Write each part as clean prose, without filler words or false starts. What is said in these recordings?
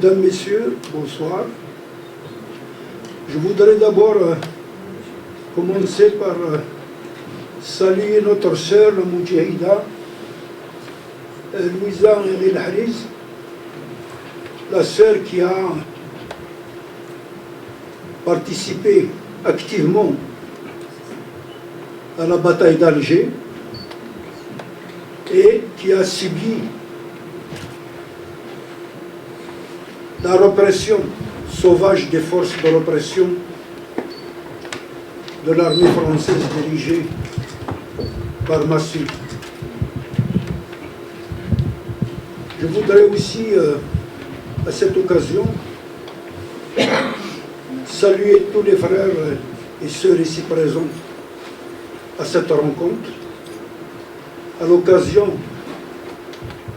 Mesdames, Messieurs, bonsoir. Je voudrais d'abord commencer par saluer notre sœur, la Moudjahida, Louisa El Hariz, la sœur qui a participé activement à la bataille d'Alger et qui a subi la répression sauvage des forces de répression de l'armée française dirigée par Massu. Je voudrais aussi, à cette occasion, saluer tous les frères et sœurs ici présents à cette rencontre, à l'occasion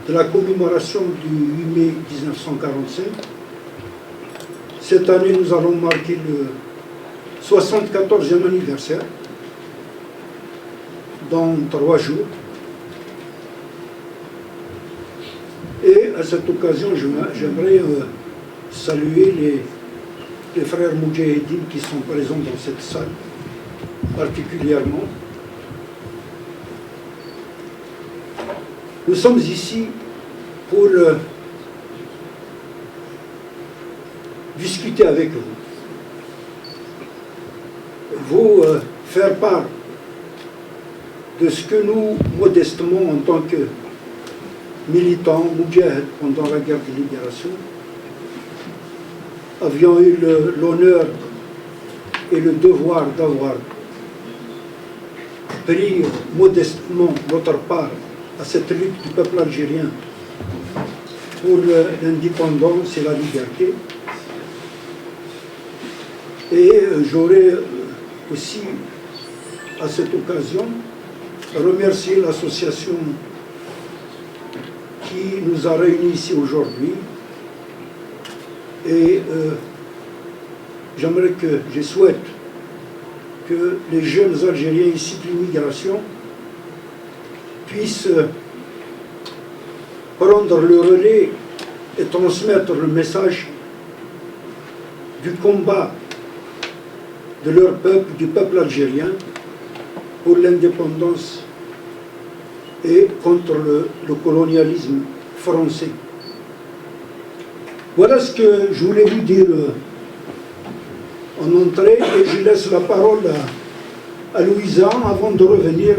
de la commémoration du 8 mai 1945. Cette année, nous allons marquer le 74e anniversaire, dans 3 jours. Et à cette occasion, j'aimerais saluer les frères Moudjahidines qui sont présents dans cette salle, particulièrement. Nous sommes ici pour discuter avec vous, faire part de ce que nous, modestement, en tant que militants, moudjahid pendant la guerre de libération, avions eu l'honneur et le devoir d'avoir pris modestement notre part à cette lutte du peuple algérien pour l'indépendance et la liberté. Et j'aurais aussi, à cette occasion, remercié l'association qui nous a réunis ici aujourd'hui. Et je souhaite que les jeunes Algériens issus de l'immigration puissent prendre le relais et transmettre le message du combat de leur peuple, du peuple algérien, pour l'indépendance et contre le colonialisme français. Voilà ce que je voulais vous dire en entrée, et je laisse la parole à Louisa avant de revenir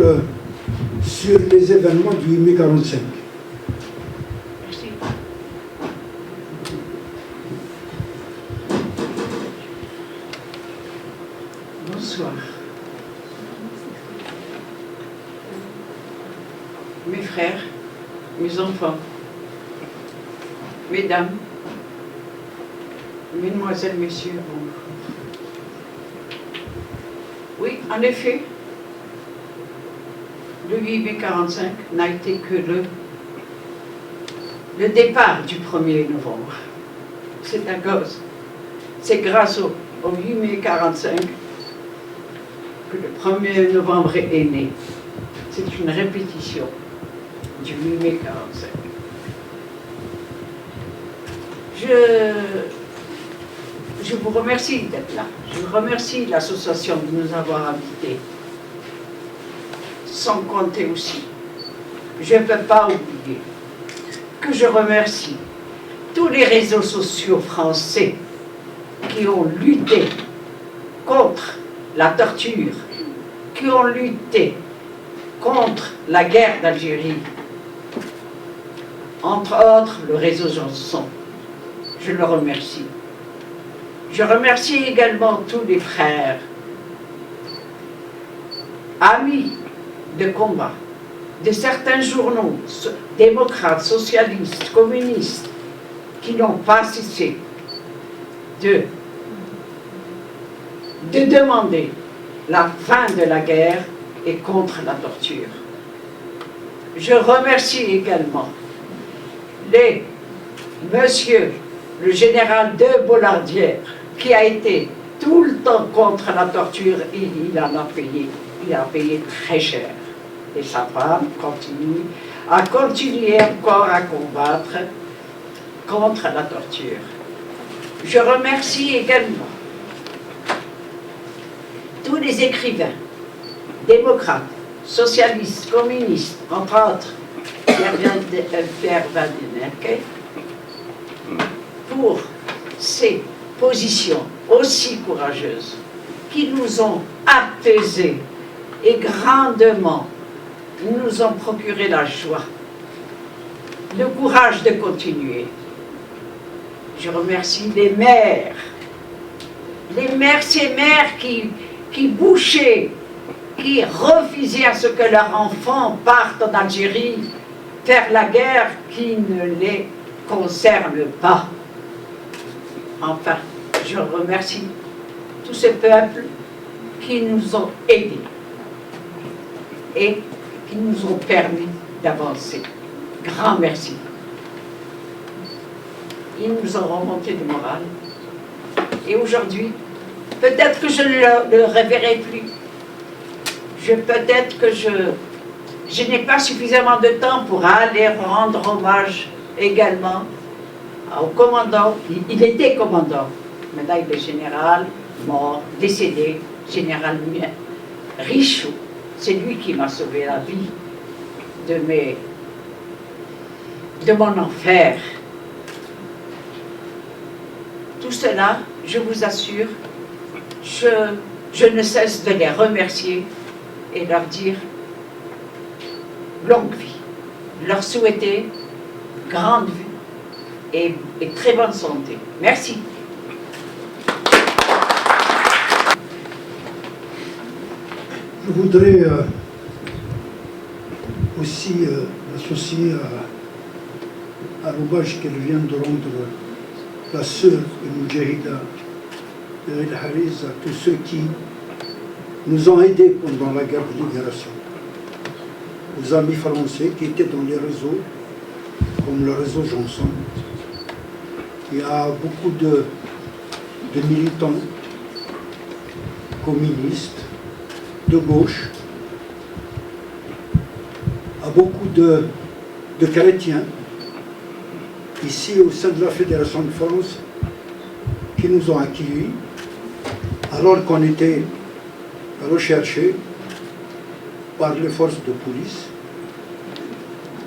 sur les événements du 8 mai 45. Merci. Bonsoir. Mes frères, mes enfants, mesdames, mesdemoiselles, messieurs, bonjour. Oui, en effet, le 8 mai 45 n'a été que le départ du 1er novembre. C'est grâce au 8 mai 45 que le 1er novembre est né. C'est une répétition du 8 mai 45. Je vous remercie d'être là. Je remercie l'association de nous avoir invités. Sans compter aussi, je ne peux pas oublier que je remercie tous les réseaux sociaux français qui ont lutté contre la torture, qui ont lutté contre la guerre d'Algérie, entre autres le réseau Janson. Je le remercie. Je remercie également tous les frères, amis de combat, de certains journaux, démocrates, socialistes, communistes, qui n'ont pas cessé de demander la fin de la guerre et contre la torture. Je remercie également monsieur le général de Bollardière, qui a été tout le temps contre la torture, et il a payé très cher. Et sa femme a continué encore à combattre contre la torture. Je remercie également tous les écrivains, démocrates, socialistes, communistes, entre autres, Pierre Van den Eyck, pour ces positions aussi courageuses qui nous ont apaisés et grandement nous ont procuré la joie, le courage de continuer. Je remercie les mères, ces mères qui bouchaient, qui refusaient à ce que leurs enfants partent en Algérie faire la guerre qui ne les concerne pas. Enfin, je remercie tous ces peuples qui nous ont aidés et qui nous ont permis d'avancer. Grand merci. Ils nous ont remonté le moral. Et aujourd'hui, peut-être que je ne le reverrai plus. Peut-être que je n'ai pas suffisamment de temps pour aller rendre hommage également au commandant. Il était commandant, médaille de général, mort, décédé, général Richaud. C'est lui qui m'a sauvé la vie de mon enfer. Tout cela, je vous assure, je ne cesse de les remercier et leur dire longue vie, leur souhaiter grande vie et très bonne santé. Merci. Je voudrais aussi m'associer à l'hommage qu'elle vient de rendre la sœur de Moudjahida El Hariz, à tous ceux qui nous ont aidés pendant la guerre de libération. Aux amis français qui étaient dans les réseaux, comme le réseau Johnson. Il y a beaucoup de militants communistes, de gauche, à beaucoup de chrétiens, ici au sein de la Fédération de France, qui nous ont accueillis, alors qu'on était recherchés par les forces de police.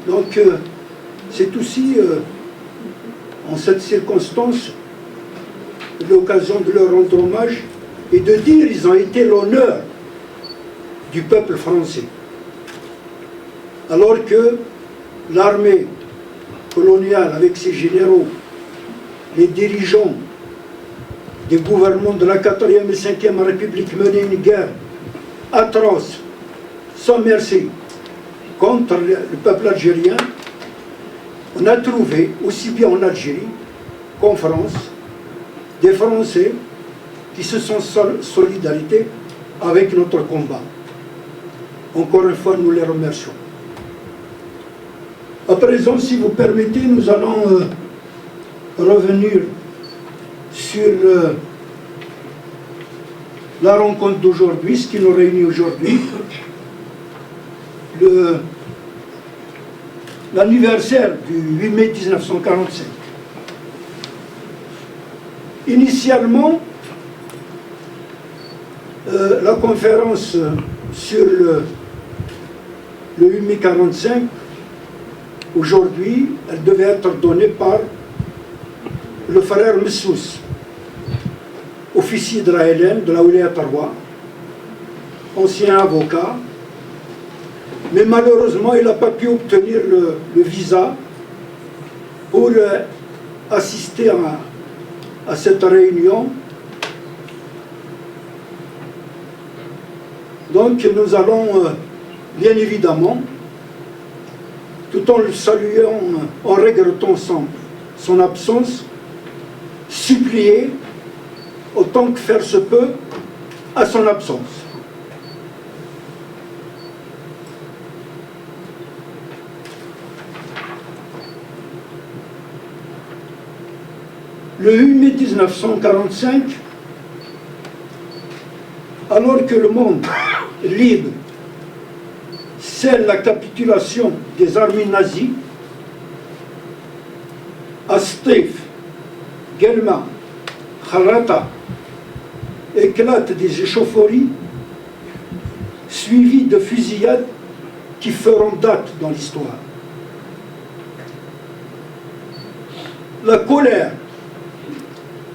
Donc, c'est aussi, en cette circonstance, l'occasion de leur rendre hommage et de dire qu'ils ont été l'honneur du peuple français. Alors que l'armée coloniale, avec ses généraux, les dirigeants des gouvernements de la 4e et 5e République menaient une guerre atroce, sans merci, contre le peuple algérien, on a trouvé, aussi bien en Algérie qu'en France, des Français qui se sont solidarisés avec notre combat. Encore une fois, nous les remercions. À présent, si vous permettez, nous allons revenir sur la rencontre d'aujourd'hui, ce qui nous réunit aujourd'hui, l'anniversaire du 8 mai 1945. Initialement, la conférence sur le 8 mai 1945, aujourd'hui, elle devait être donnée par le frère Messous, officier de la LN, de la Wilaya Tarwa, ancien avocat, mais malheureusement, il n'a pas pu obtenir le visa pour assister à cette réunion. Donc nous allons, bien évidemment, tout en le saluant, en regrettant son absence, supplier, autant que faire se peut, à son absence. Le 8 mai 1945, alors que le monde libre scelle la capitulation des armées nazies, à Stif, Guelma, Kharata, éclatent des échauffourées suivies de fusillades qui feront date dans l'histoire. La colère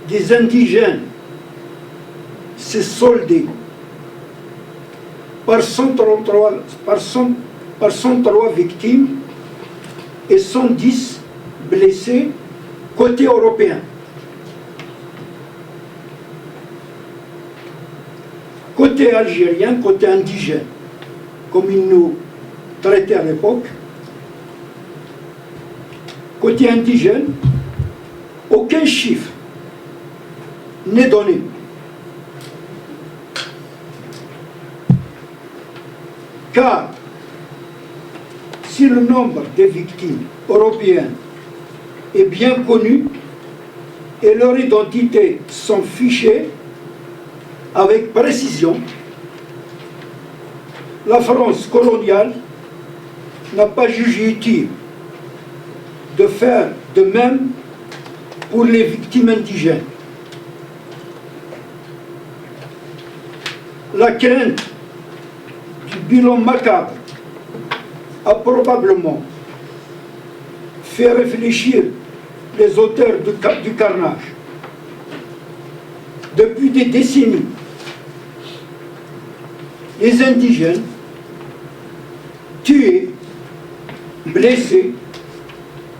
des indigènes s'est soldée par 103 victimes et 110 blessés côté européen. Côté algérien, côté indigène, comme ils nous traitaient à l'époque, côté indigène, aucun chiffre n'est donné. Car si le nombre des victimes européennes est bien connu et leur identité sont fichées avec précision, la France coloniale n'a pas jugé utile de faire de même pour les victimes indigènes. La crainte du bilan macabre a probablement fait réfléchir les auteurs du carnage. Depuis des décennies, les indigènes tués, blessés,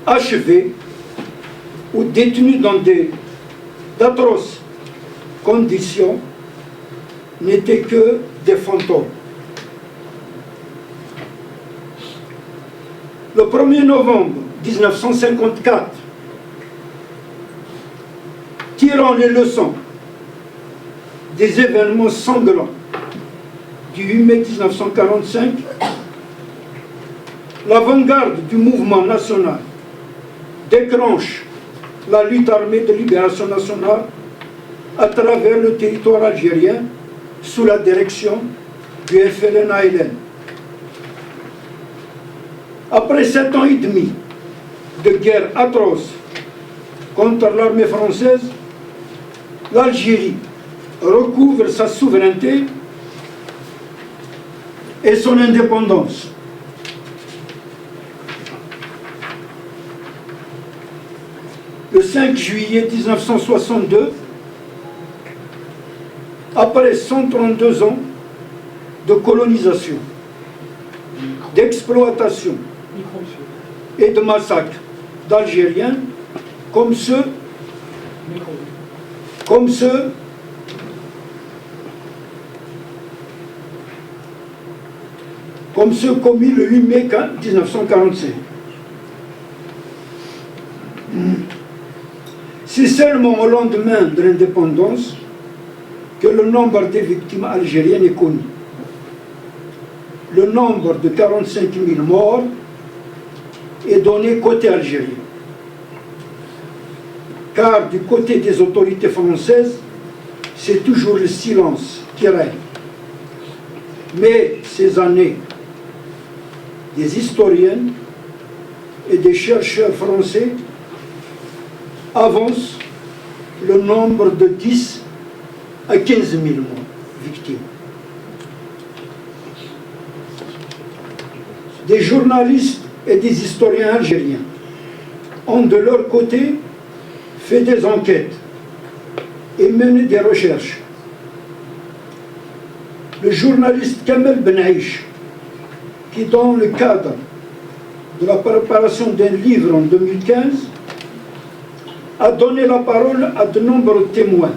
achevés ou détenus dans d'atroces conditions n'étaient que des fantômes. Le 1er novembre 1954, tirant les leçons des événements sanglants du 8 mai 1945, l'avant-garde du mouvement national déclenche la lutte armée de libération nationale à travers le territoire algérien sous la direction du FLN-ALN. Après 7 ans et demi de guerre atroce contre l'armée française, l'Algérie recouvre sa souveraineté et son indépendance. Le 5 juillet 1962, après 132 ans de colonisation, d'exploitation et de massacres d'Algériens comme ceux commis le 8 mai 1945. C'est seulement au lendemain de l'indépendance que le nombre des victimes algériennes est connu. Le nombre de 45 000 morts est donné côté algérien. Car du côté des autorités françaises, c'est toujours le silence qui règne. Mais ces années, des historiens et des chercheurs français avancent le nombre de 10 à 15 000 victimes. Des journalistes et des historiens algériens ont de leur côté fait des enquêtes et mené des recherches. Le journaliste Kamel Benaïch, qui dans le cadre de la préparation d'un livre en 2015, a donné la parole à de nombreux témoins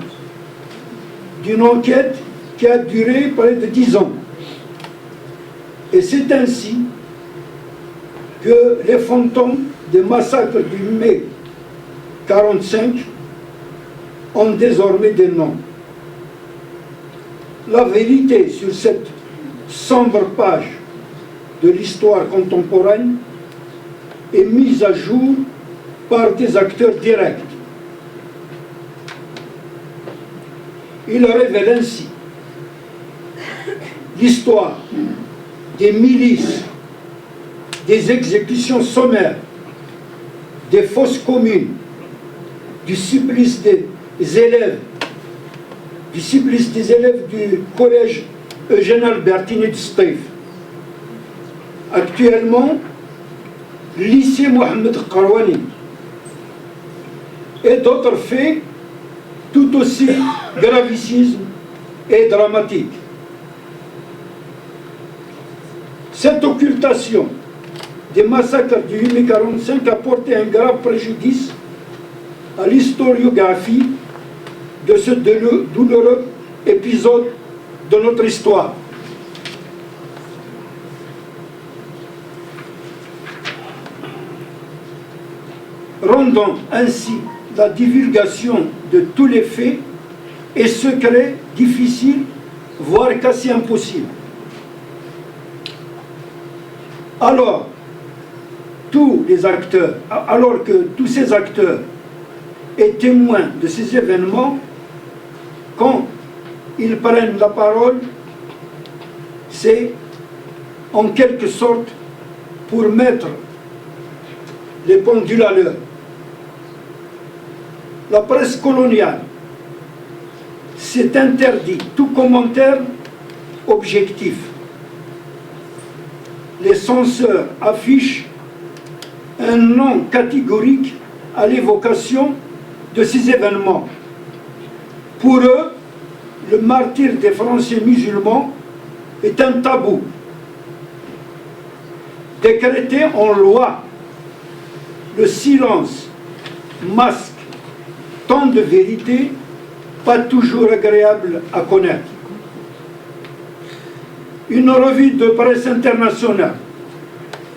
d'une enquête qui a duré près de 10 ans. Et c'est ainsi que les fantômes des massacres du mai 1945 ont désormais des noms. La vérité sur cette sombre page de l'histoire contemporaine est mise à jour par des acteurs directs. Il révèle ainsi l'histoire des milices, des exécutions sommaires, des fosses communes, du supplice des élèves disciple des élèves du collège Eugène Albertini de Stif. Actuellement, lycée Mohamed Karouani. Et d'autres faits tout aussi gravissimes et dramatiques. Cette occultation des massacres du 8 mai 45 a porté un grave préjudice à l'historiographie de ce douloureux épisode de notre histoire. Rendant ainsi la divulgation de tous les faits et secrets difficiles, voire quasi impossibles. Alors que tous ces acteurs et témoins de ces événements, quand ils prennent la parole, c'est en quelque sorte pour mettre les pendules à l'heure. La presse coloniale s'est interdit tout commentaire objectif. Les censeurs affichent un non catégorique à l'évocation de ces événements. Pour eux, le martyre des Français musulmans est un tabou, décrété en loi. Le silence masque tant de vérité, pas toujours agréable à connaître. Une revue de presse internationale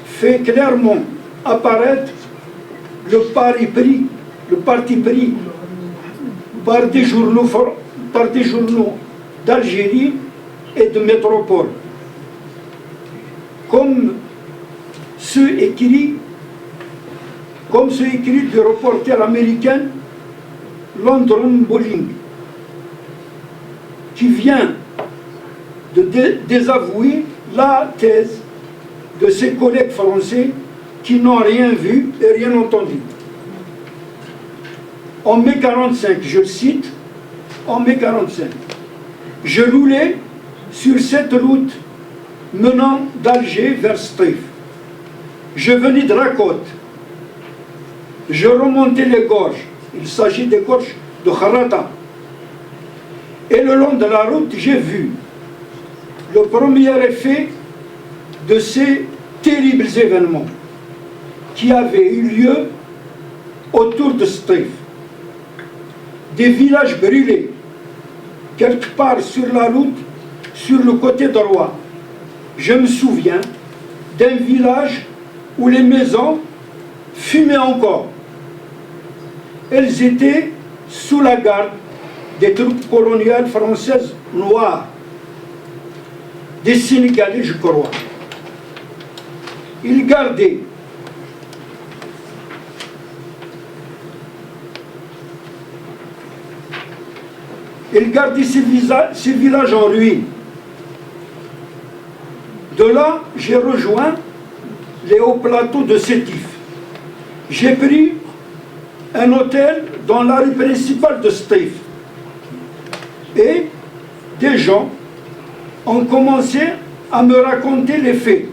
fait clairement apparaître le parti pris par des journaux d'Algérie et de métropole, comme ceux écrits du reporter américain London Bowling, qui vient de désavouer la thèse de ses collègues français qui n'ont rien vu et rien entendu. En mai 45, je le cite, en mai 45, je roulais sur cette route menant d'Alger vers Stif. Je venais de la côte. Je remontais les gorges. Il s'agit des gorges de Kharata. Et le long de la route, j'ai vu le premier effet de ces terribles événements qui avaient eu lieu autour de Stif. Des villages brûlés, quelque part sur la route, sur le côté droit. Je me souviens d'un village où les maisons fumaient encore. Elles étaient sous la garde des troupes coloniales françaises noires, des Sénégalais, je crois. Ils gardaient ces villages en ruine. De là, j'ai rejoint les hauts plateaux de Sétif. J'ai pris un hôtel dans la rue principale de Stif. Et des gens ont commencé à me raconter les faits.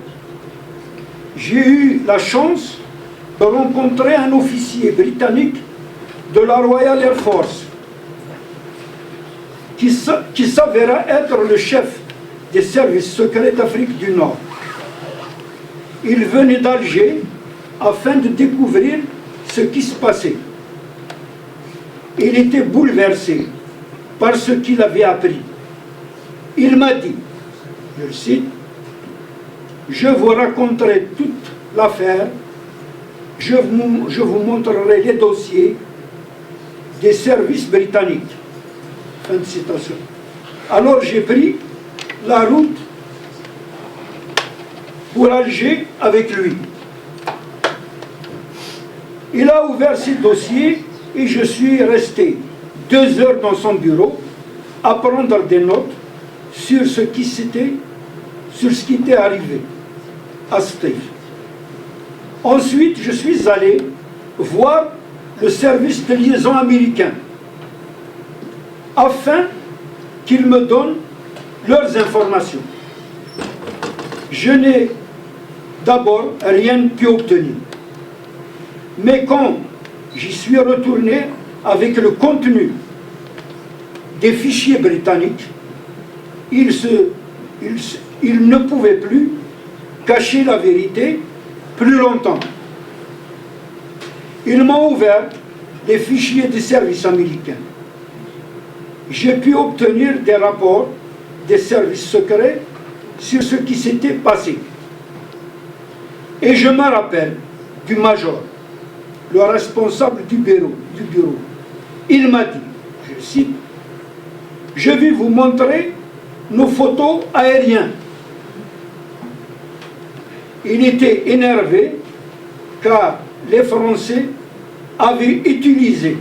J'ai eu la chance de rencontrer un officier britannique de la Royal Air Force qui s'avéra être le chef des services secrets d'Afrique du Nord. Il venait d'Alger afin de découvrir ce qui se passait. Il était bouleversé par ce qu'il avait appris. Il m'a dit, je le cite, « Je vous raconterai toute l'affaire, je vous montrerai les dossiers des services britanniques. » Fin de citation. Alors j'ai pris la route pour Alger avec lui. Il a ouvert ses dossiers et je suis resté 2 heures dans son bureau à prendre des notes sur ce qui était arrivé à Stif. Ensuite, je suis allé voir le service de liaison américain afin qu'ils me donnent leurs informations. Je n'ai d'abord rien pu obtenir. Mais quand j'y suis retourné avec le contenu des fichiers britanniques, il ne pouvait plus cacher la vérité plus longtemps. Ils m'ont ouvert les fichiers des services américains. J'ai pu obtenir des rapports des services secrets sur ce qui s'était passé. Et je me rappelle du major, le responsable du bureau. Il m'a dit, je cite, « Je vais vous montrer nos photos aériennes. » Il était énervé car les Français avaient utilisé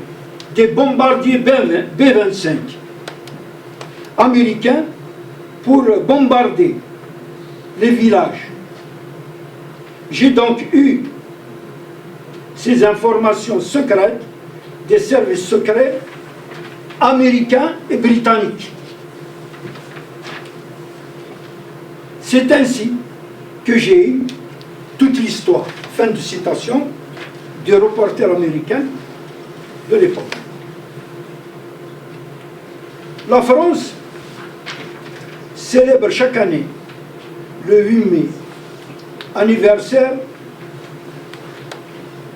des bombardiers B-25 américains pour bombarder les villages. J'ai donc eu ces informations secrètes des services secrets américains et britanniques. C'est ainsi que j'ai eu toute l'histoire. Fin de citation du reporter américain de l'époque. La France célèbre chaque année, le 8 mai, anniversaire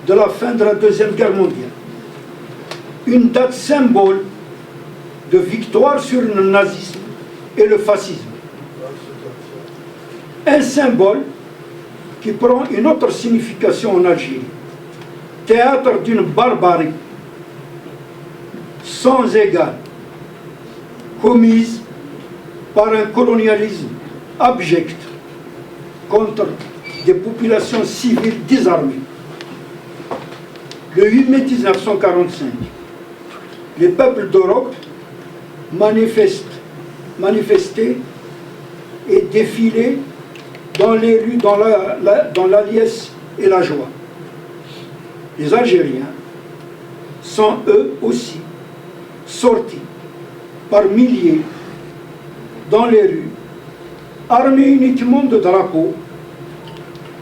de la fin de la Deuxième Guerre mondiale. Une date symbole de victoire sur le nazisme et le fascisme. Un symbole qui prend une autre signification en Algérie. Théâtre d'une barbarie sans égal, commise par un colonialisme abject contre des populations civiles désarmées. Le 8 mai 1945, les peuples d'Europe manifestaient et défilaient dans les rues, dans la liesse et la joie. Les Algériens sont eux aussi sortis par milliers dans les rues, armés uniquement de drapeaux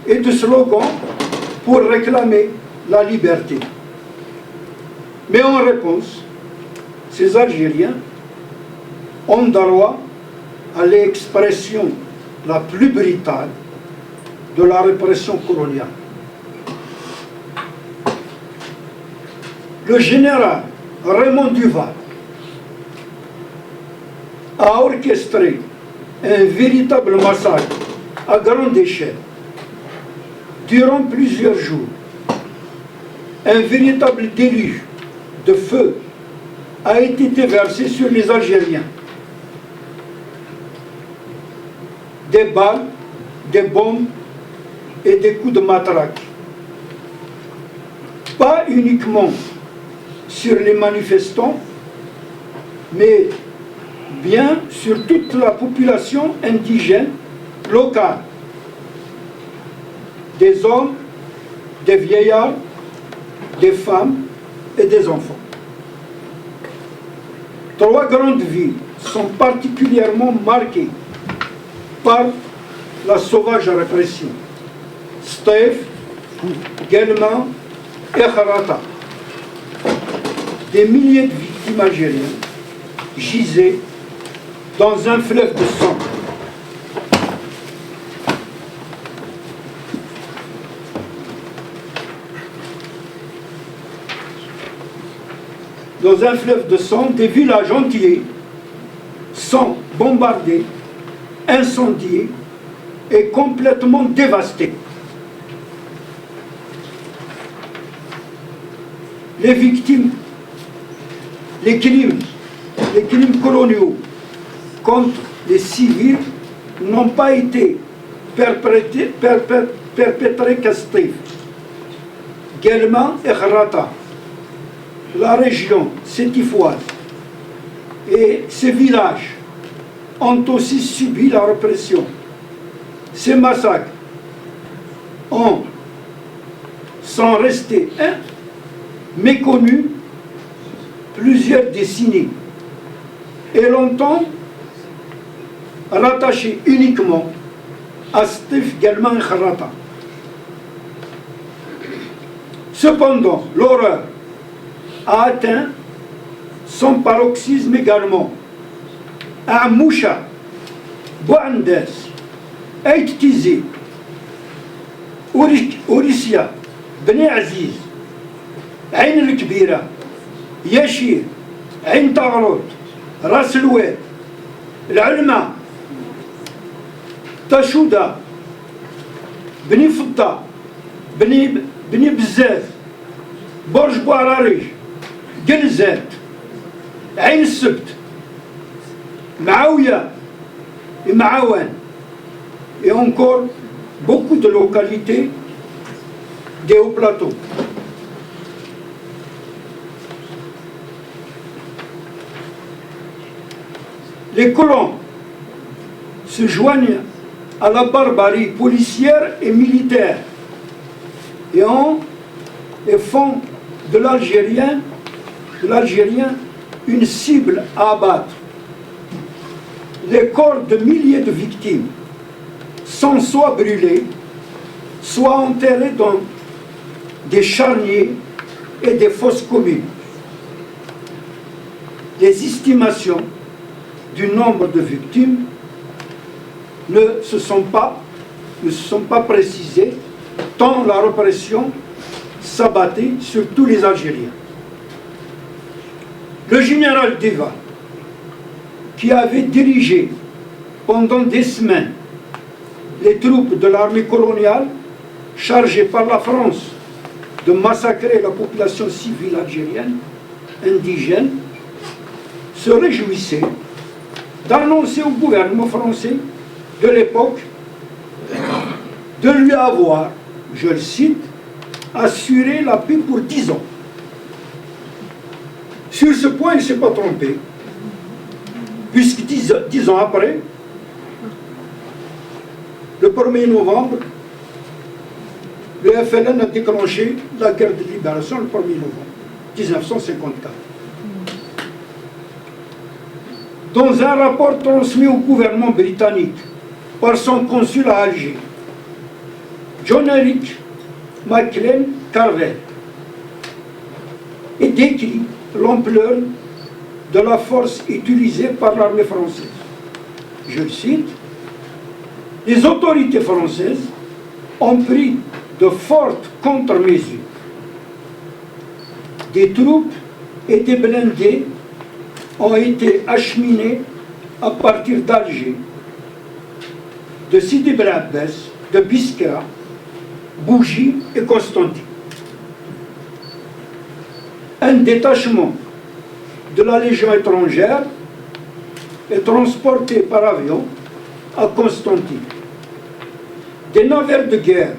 et de slogans pour réclamer la liberté. Mais en réponse, ces Algériens ont droit à l'expression la plus brutale de la répression coloniale. Le général Raymond Duval a orchestré un véritable massacre à grande échelle durant plusieurs jours. Un véritable déluge de feu a été déversé sur les Algériens. Des balles, des bombes et des coups de matraque. Pas uniquement sur les manifestants, mais bien sur toute la population indigène locale. Des hommes, des vieillards, des femmes et des enfants. 3 grandes villes sont particulièrement marquées par la sauvage répression. Stef, Guelma et Kharata. Des milliers de victimes algériennes gisaient dans un fleuve de sang. Dans un fleuve de sang, des villages entiers sont bombardés, incendiés et complètement dévastés. Les victimes, les crimes coloniaux contre les civils n'ont pas été perpétrés qu'à Stef, Guelma et Kharata. La région sétifoise et ces villages ont aussi subi la répression. Ces massacres sont restés méconnus plusieurs décennies. est longtemps rattaché uniquement à Stif Gelman Kharata. Cependant, l'horreur a atteint son paroxysme également à Moucha, Bouandes, Ait Tizi, Ourissia, Beni Aziz, Ain el-Kbira, Yashir, Ain Tagrot, Ras el-Oued, L'Alma, Tachouda, Beni Fouta, Beni Bzaz, Borj Bouararij, Gelzat, Ain Sebt, Maouya et Maouane, et encore beaucoup de localités des hauts plateaux. Les colons se joignent à la barbarie policière et militaire et font de l'Algérien une cible à abattre. Les corps de milliers de victimes sont soit brûlés, soit enterrés dans des charniers et des fosses communes. Les estimations du nombre de victimes ne se sont pas précisées, tant la répression s'abattait sur tous les Algériens. Le général Deva, qui avait dirigé pendant des semaines les troupes de l'armée coloniale chargées par la France de massacrer la population civile algérienne, indigène, se réjouissait d'annoncer au gouvernement français de l'époque de lui avoir, je le cite, assuré la paix pour 10 ans. Sur ce point, il ne s'est pas trompé, puisque 10 ans après, le 1er novembre, le FLN a déclenché la guerre de libération le 1er novembre 1954. Dans un rapport transmis au gouvernement britannique par son consul à Alger, John Eric McLean Carver, et décrit l'ampleur de la force utilisée par l'armée française. Je le cite, « Les autorités françaises ont pris de fortes contre-mesures. Des troupes et des blindés ont été acheminés à partir d'Alger, de Sidi Bel Abbès, de Biskra, Bougie et Constantine. Un détachement de la Légion étrangère est transporté par avion à Constantine. Des navires de guerre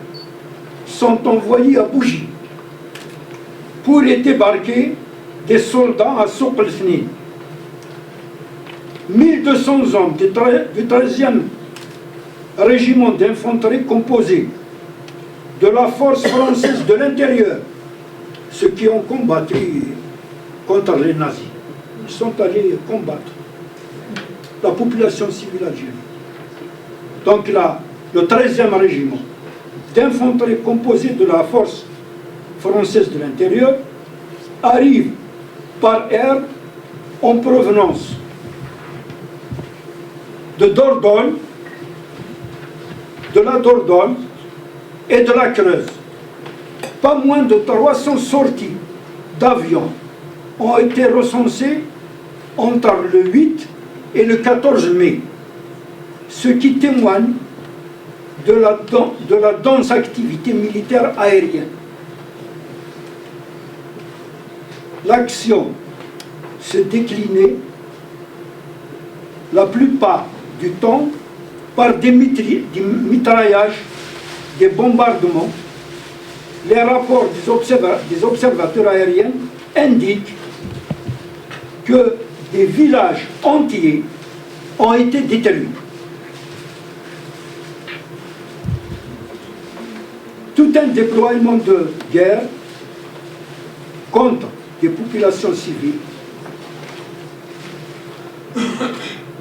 sont envoyés à Bougie pour y débarquer des soldats à Souq el-Fnin. 1200 hommes du 13e régiment d'infanterie composé de la force française de l'intérieur, ceux qui ont combattu contre les nazis. Ils sont allés combattre la population civile algérienne. Donc là, le 13e régiment d'infanterie composé de la force française de l'intérieur arrive par air en provenance de Dordogne, de la Dordogne et de la Creuse. Pas moins de 300 sorties d'avions ont été recensées entre le 8 et le 14 mai, ce qui témoigne de la dense activité militaire aérienne. L'action se déclinait la plupart du temps par des mitraillages, des bombardements. Les rapports des observateurs aériens indiquent que des villages entiers ont été détruits. Tout un déploiement de guerre contre des populations civiles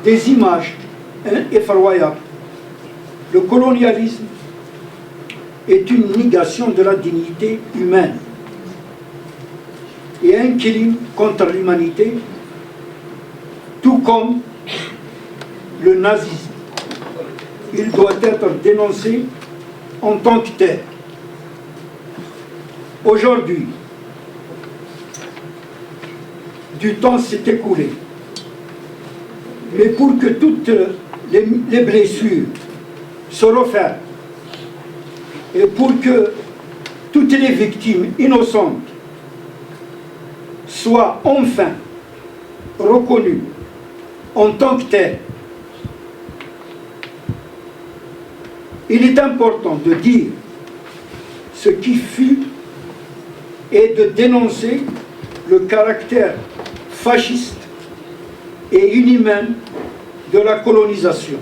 des images effroyables. Le colonialisme est une négation de la dignité humaine et un crime contre l'humanité, tout comme le nazisme. Il doit être dénoncé en tant que tel. Aujourd'hui, du temps s'est écoulé, mais pour que toutes les blessures se refassent et pour que toutes les victimes innocentes soient enfin reconnues en tant que telles, il est important de dire ce qui fut et de dénoncer le caractère fasciste et inhumain de la colonisation.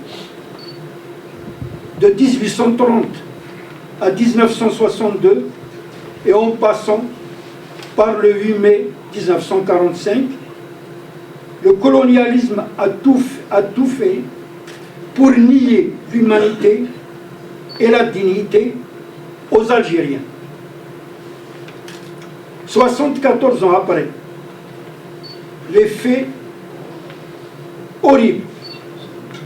De 1830 à 1962 et en passant par le 8 mai 1945, le colonialisme a tout fait pour nier l'humanité et la dignité aux Algériens. 74 ans après, les faits horribles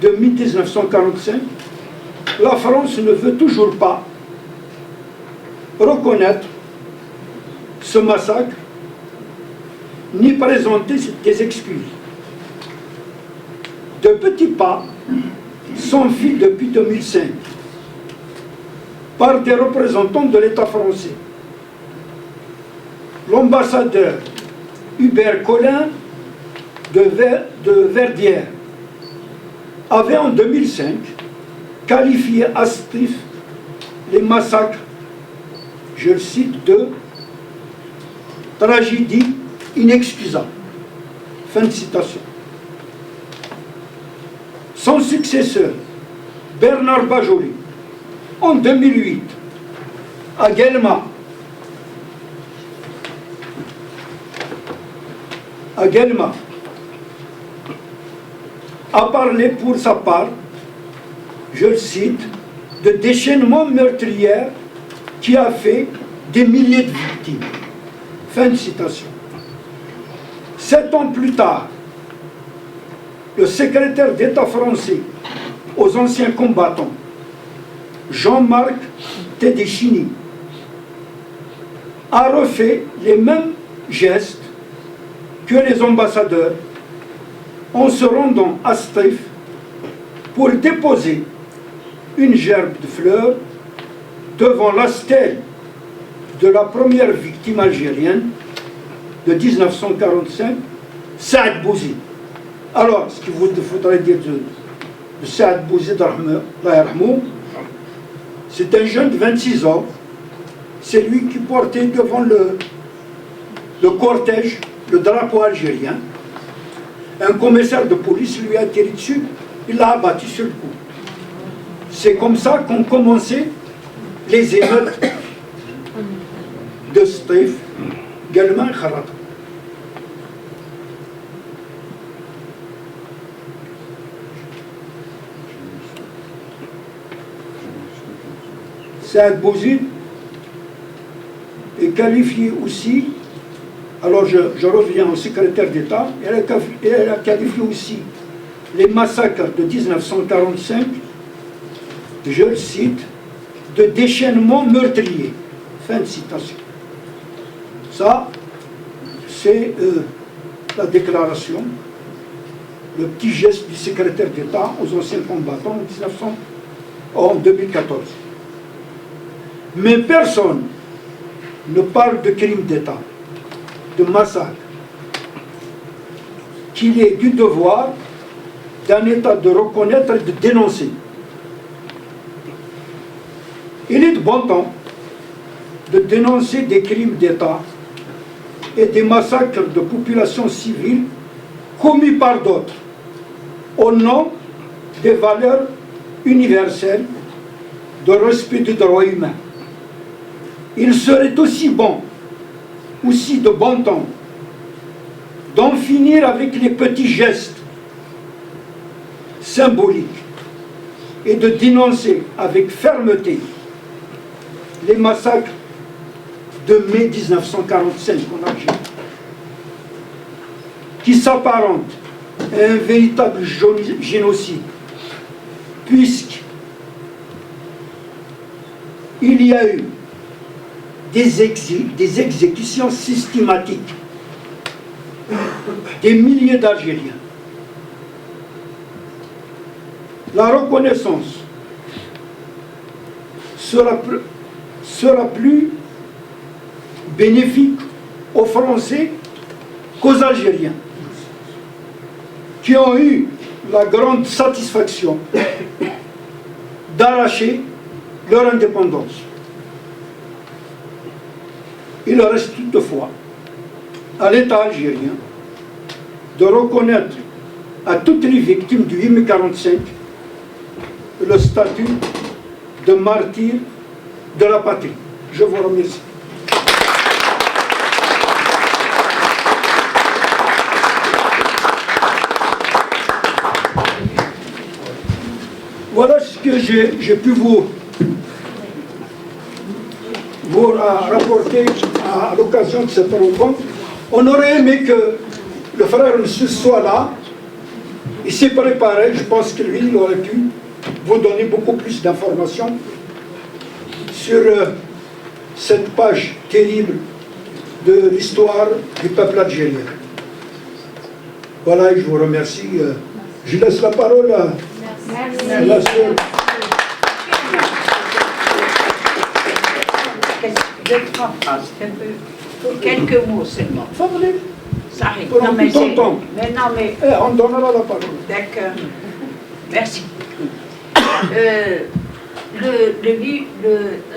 de 1945, la France ne veut toujours pas reconnaître ce massacre ni présenter des excuses. De petits pas sont faits depuis 2005 par des représentants de l'État français. L'ambassadeur Hubert Collin de Verdière avait en 2005 qualifié à Stif les massacres, je le cite, de tragédie inexcusable. Fin de citation. Son successeur, Bernard Bajoli, en 2008, à Guelma, a parlé pour sa part, je le cite, de déchaînement meurtrier qui a fait des milliers de victimes. Fin de citation. 7 ans plus tard, le secrétaire d'État français aux anciens combattants, Jean-Marc Tédéchini, a refait les mêmes gestes que les ambassadeurs en se rendant à Stif pour déposer une gerbe de fleurs devant la stèle de la première victime algérienne de 1945, Saad Bouzid. Alors, ce qu'il faudrait dire de Saad Bouzid, c'est un jeune de 26 ans, c'est lui qui portait devant le cortège le drapeau algérien. Un commissaire de police lui a tiré dessus, il l'a abattu sur le coup. C'est comme ça qu'ont commencé les émeutes de Stif, Guelma et Kharata. Saad Bouzid est qualifié aussi, alors je reviens au secrétaire d'État, elle a qualifié aussi les massacres de 1945, je le cite, de déchaînement meurtrier. Fin de citation. Ça, c'est la déclaration, le petit geste du secrétaire d'État aux anciens combattants en 2014. Mais personne ne parle de crime d'État, de massacre, qu'il est du devoir d'un État de reconnaître et de dénoncer. Il est de bon temps de dénoncer des crimes d'État et des massacres de populations civiles commis par d'autres au nom des valeurs universelles de respect des droits humains. Il serait aussi de bon temps d'en finir avec les petits gestes symbolique et de dénoncer avec fermeté les massacres de mai 1945 en Algérie, qui s'apparentent à un véritable génocide, puisqu'il y a eu des exécutions systématiques, des milliers d'Algériens. La reconnaissance sera plus bénéfique aux Français qu'aux Algériens, qui ont eu la grande satisfaction d'arracher leur indépendance. Il reste toutefois à l'État algérien de reconnaître à toutes les victimes du 8 mai 1945 le statut de martyr de la patrie. Je vous remercie. Voilà ce que j'ai pu vous rapporter à l'occasion de cette rencontre. On aurait aimé que le frère monsieur soit là. Il s'est préparé, je pense que lui, il aurait pu vous donner beaucoup plus d'informations sur cette page terrible de l'histoire du peuple algérien. Voilà, et je vous remercie. Je laisse la parole à la sœur. Quelques mots seulement. Ça arrive. Pendant tout ton temps. Mais non, mais... On donnera la parole. D'accord. Merci.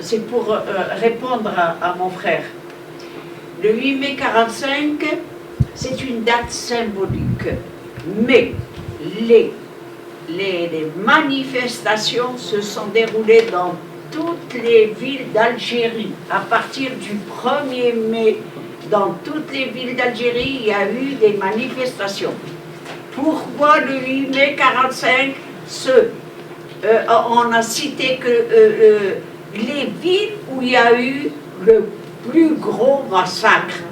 C'est pour répondre à mon frère. Le 8 mai 1945, c'est une date symbolique. Mais les manifestations se sont déroulées dans toutes les villes d'Algérie. À partir du 1er mai, dans toutes les villes d'Algérie, il y a eu des manifestations. Pourquoi le 8 mai 1945 on a cité que les villes où il y a eu le plus gros massacre,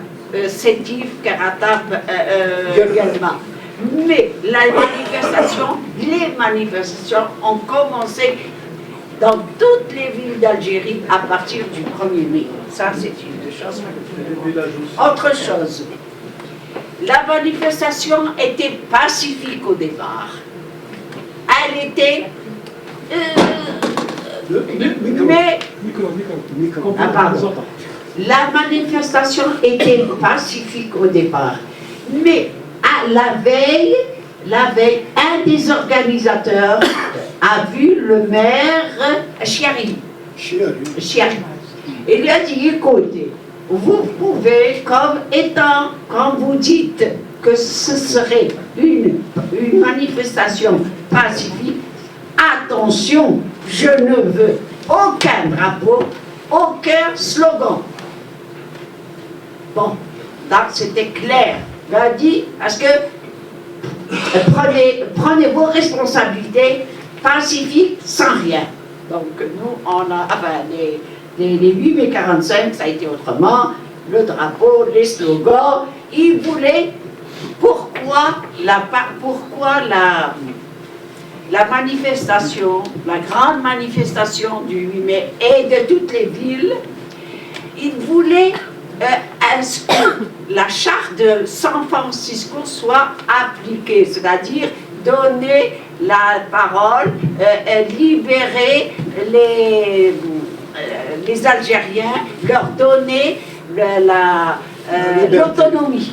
Sétif, Karatab, également. Mais les manifestations ont commencé dans toutes les villes d'Algérie à partir du 1er mai. Ça, c'est une chose. Autre chose, la manifestation était pacifique au départ. Elle était... La manifestation était pacifique au départ. Mais à la veille, un des organisateurs a vu le maire Chiari. Il lui a dit, écoutez, vous pouvez, quand vous dites que ce serait une manifestation pacifique, attention, je ne veux aucun drapeau, aucun slogan. Bon, donc c'était clair. Il a dit, parce que prenez vos responsabilités pacifiques sans rien. Donc nous, on a, les 8 mai 1945, ça a été autrement, le drapeau, les slogans, ils voulaient, pourquoi la manifestation, la grande manifestation du 8 mai et de toutes les villes, ils voulaient que la charte de San Francisco soit appliquée, c'est-à-dire donner la parole, libérer les Algériens, leur donner l'autonomie.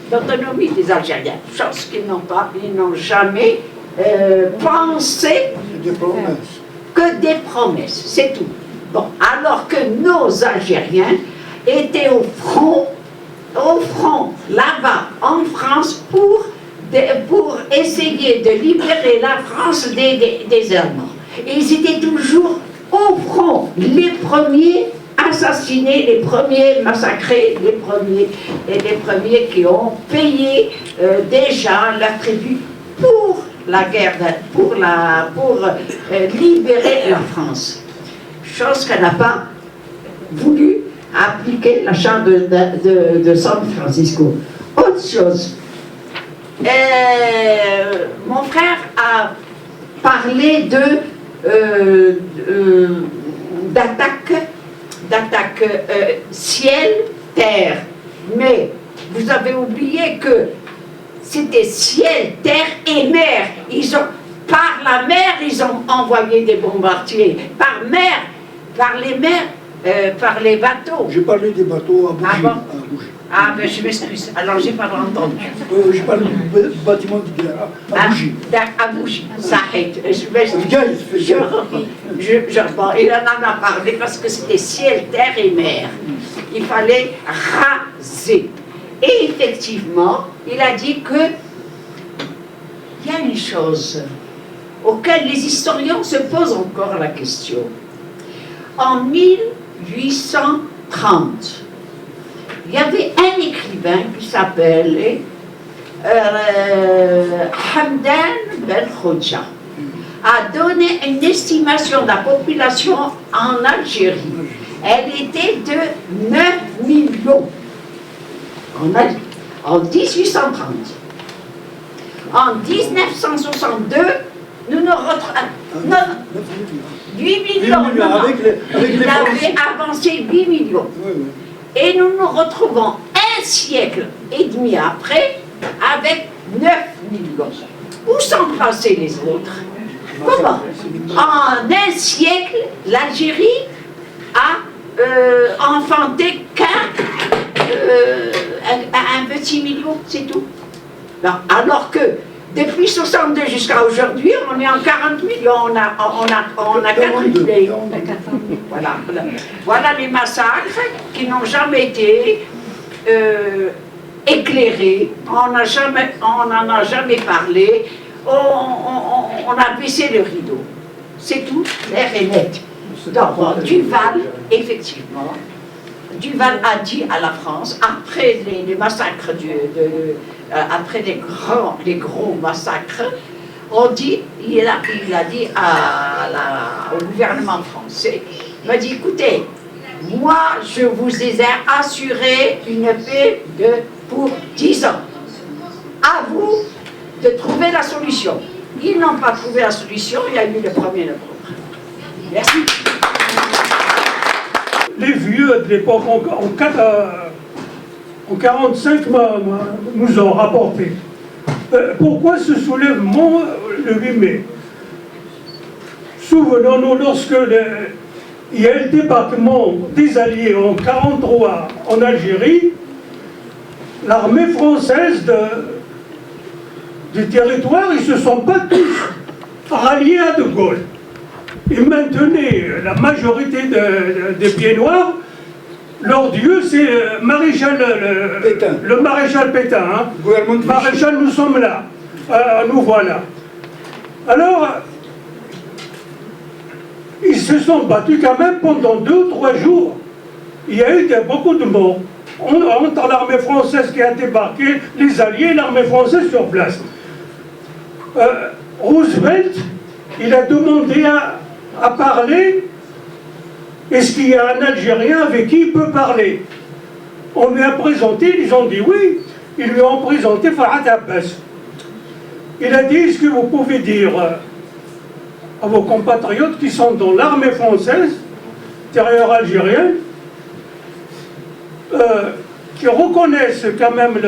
L'autonomie des Algériens, chose qu'ils n'ont jamais pensé que des promesses, c'est tout. Bon, alors que nos Algériens étaient au front là-bas en France pour essayer de libérer la France des Allemands. Et ils étaient toujours au front, les premiers assassinés, les premiers massacrés, les premiers qui ont payé déjà la tribu pour la guerre, pour libérer la France. Chose qu'elle n'a pas voulu appliquer la charte de San Francisco. Autre chose, mon frère a parlé d'attaque ciel-terre. Mais vous avez oublié que c'était ciel, terre et mer. Par la mer, ils ont envoyé des bombardiers. Par les bateaux. J'ai parlé des bateaux à Bougie. Ah bon? À Bougie. Ah, ben je m'excuse. Alors, j'ai pas entendu. J'ai parlé du bâtiment de guerre à Bougie. À Bougie. Ça arrête. Bon, il en a parlé parce que c'était ciel, terre et mer. Il fallait raser. Et effectivement, il a dit que il y a une chose auquel les historiens se posent encore la question. En 1830, il y avait un écrivain qui s'appelait Hamdan Ben Khoudja, a donné une estimation de la population en Algérie. Elle était de 9 millions en 1830. En 1962, nous nous retrouvons... 8 millions, il avait avancé 8 millions. Oui, oui. Et nous nous retrouvons un siècle et demi après avec 9 millions. Où sont passés les autres? Comment? En un siècle, l'Algérie a enfanté qu'un petit million, c'est tout. Non, alors que depuis 62 jusqu'à aujourd'hui, on est en 40 millions, on a quadruplé. Voilà les massacres qui n'ont jamais été éclairés, on n'en a jamais parlé, on a baissé le rideau. C'est tout, l'air est net. Donc, Duval, effectivement, Duval a dit à la France, après les massacres, après les gros massacres, il a dit au gouvernement français, il m'a dit, écoutez, moi je vous ai assuré une paix pour 10 ans. À vous de trouver la solution. Ils n'ont pas trouvé la solution, il y a eu le 1er novembre. Merci. Les vieux de l'époque, en 1945, nous ont rapporté. Pourquoi ce soulèvement le 8 mai? Souvenons-nous, lorsque il y a eu le débarquement des Alliés en 1943 en Algérie, l'armée française du territoire, ils ne se sont pas tous ralliés à De Gaulle. Ils maintenaient la majorité des pieds noirs. Leur dieu, c'est le maréchal Pétain. Hein. Maréchal, nous sommes là. Nous voilà. Alors, ils se sont battus quand même pendant 2 ou 3 jours. Il y a eu beaucoup de morts. Entre l'armée française qui a débarqué, les Alliés et l'armée française sur place. Roosevelt, il a demandé à parler. Est-ce qu'il y a un Algérien avec qui il peut parler? On lui a présenté, ils ont dit oui. Ils lui ont présenté Farhat Abbas. Il a dit, est-ce que vous pouvez dire à vos compatriotes qui sont dans l'armée française, intérieure algérienne, qui reconnaissent quand même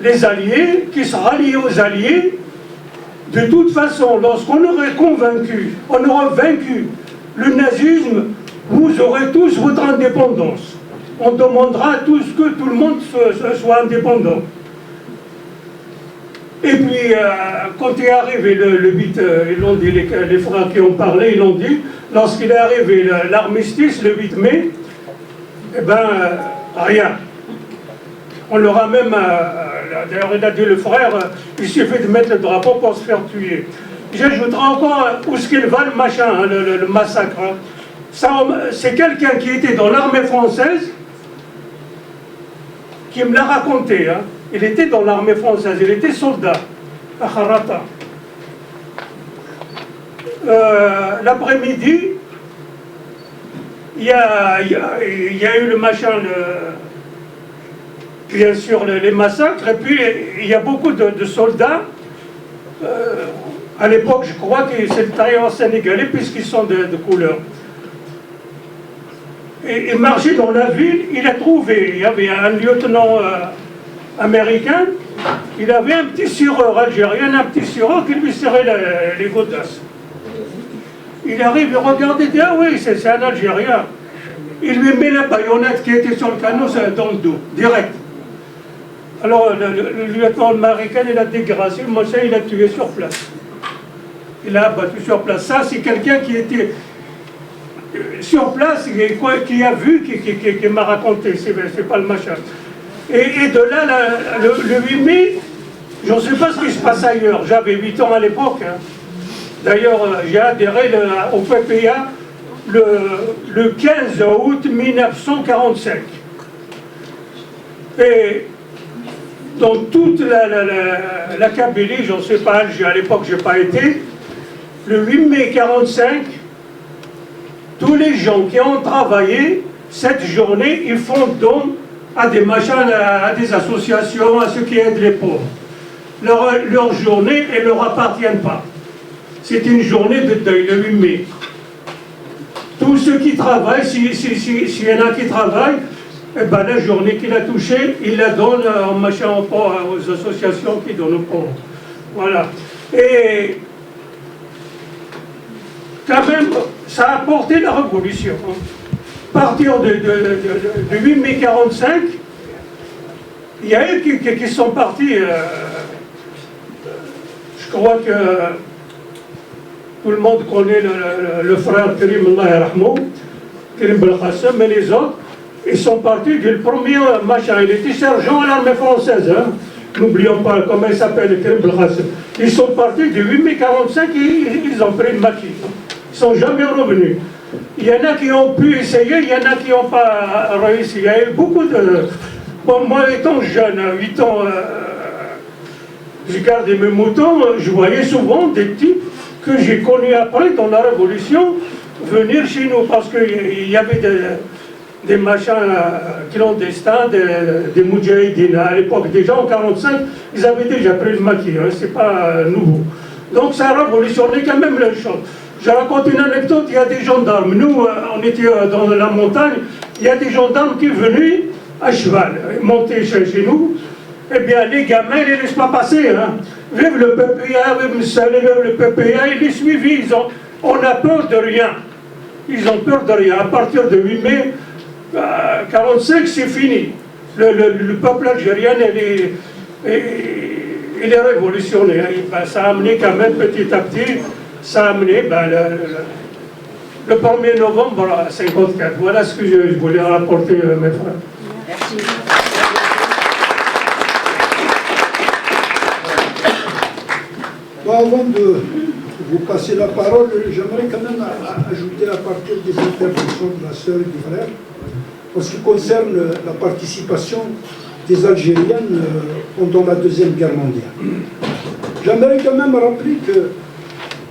les Alliés, qui se rallient aux Alliés. De toute façon, lorsqu'on aurait on aurait vaincu le nazisme, vous aurez tous votre indépendance. On demandera à tous que tout le monde soit indépendant. Et puis, quand est arrivé le 8, ils l'ont dit, les frères qui ont parlé, ils l'ont dit, lorsqu'il est arrivé l'armistice, le 8 mai, eh bien, rien. On leur a même, d'ailleurs il a dit le frère, il suffit de mettre le drapeau pour se faire tuer. J'ajouterai encore où ce qu'il va le machin, hein, le massacre. Hein. C'est quelqu'un qui était dans l'armée française qui me l'a raconté. Hein. Il était dans l'armée française, il était soldat à Kharata. L'après-midi, il y a eu le machin, bien sûr les massacres, et puis il y a beaucoup de soldats. À l'époque, je crois que c'est le tailleur sénégalais, puisqu'ils sont de couleur. Et il marchait dans la ville, il a trouvé, il y avait un lieutenant américain, il avait un petit sireur algérien, un petit sireur qui lui serrait les godasses. Il arrive, il regarde et dit, ah oui, c'est un Algérien. Il lui met la baïonnette qui était sur le canot dans le dos, direct. Alors le lieutenant américain, il a dégracé, le machin, il a tué sur place. Il a abattu sur place. Ça, c'est quelqu'un qui était sur place, qui a vu, qui m'a raconté, c'est pas le machin. Et de là, le 8 mai, je ne sais pas ce qui se passe ailleurs, j'avais 8 ans à l'époque. Hein. D'ailleurs, j'ai adhéré au PPA le 15 août 1945. Et dans toute la Kabylie, je ne sais pas, à l'époque je n'ai pas été, le 8 mai 1945, tous les gens qui ont travaillé cette journée, ils font don à des machins, à des associations, à ceux qui aident les pauvres. Leur journée, elle ne leur appartient pas. C'est une journée de deuil, le 8 mai. Tous ceux qui travaillent, s'il y en a qui travaillent, eh ben, la journée qu'il a touchée, il la donne en machin aux associations qui donnent aux pauvres. Voilà. Et quand même, ça a apporté la révolution. À partir de 8 mai 1945, il y a eu qui sont partis. Je crois que tout le monde connaît le frère Karim Allah Yarhamou, Karim Belkhassem, mais les autres, ils sont partis du premier machin. Il était sergent à l'armée française. Hein. N'oublions pas comment il s'appelle, Karim Belkhassem. Ils sont partis du 8 mai 1945 et ils ont pris le maquis. Ils ne sont jamais revenus. Il y en a qui ont pu essayer, il y en a qui n'ont pas réussi. Il y a eu beaucoup de... Bon, moi, étant jeune, à 8 ans, je gardais mes moutons, je voyais souvent des types que j'ai connus après, dans la Révolution, venir chez nous, parce qu'il y avait des machins clandestins, des moudjahidines. À l'époque, déjà en 1945, ils avaient déjà pris le maquis, hein, c'est pas nouveau. Donc ça a révolutionné quand même les choses. Je raconte une anecdote, il y a des gendarmes. Nous, on était dans la montagne, il y a des gendarmes qui venaient à cheval, montaient chez nous. Eh bien, les gamins, ils ne les laissent pas passer. Hein. Vive le PPA, vive le PPA, ils les suivi. On a peur de rien. Ils ont peur de rien. À partir de 8 mai 1945, c'est fini. Le peuple algérien, il est révolutionné. Ça a amené quand même petit à petit, ça a amené le 1er novembre 1954. Voilà ce que je voulais rapporter, mes frères. Merci. Bon, avant de vous passer la parole, j'aimerais quand même ajouter à partir des interventions de la sœur et du frère, en ce qui concerne la participation des Algériennes pendant la Deuxième Guerre mondiale. J'aimerais quand même rappeler que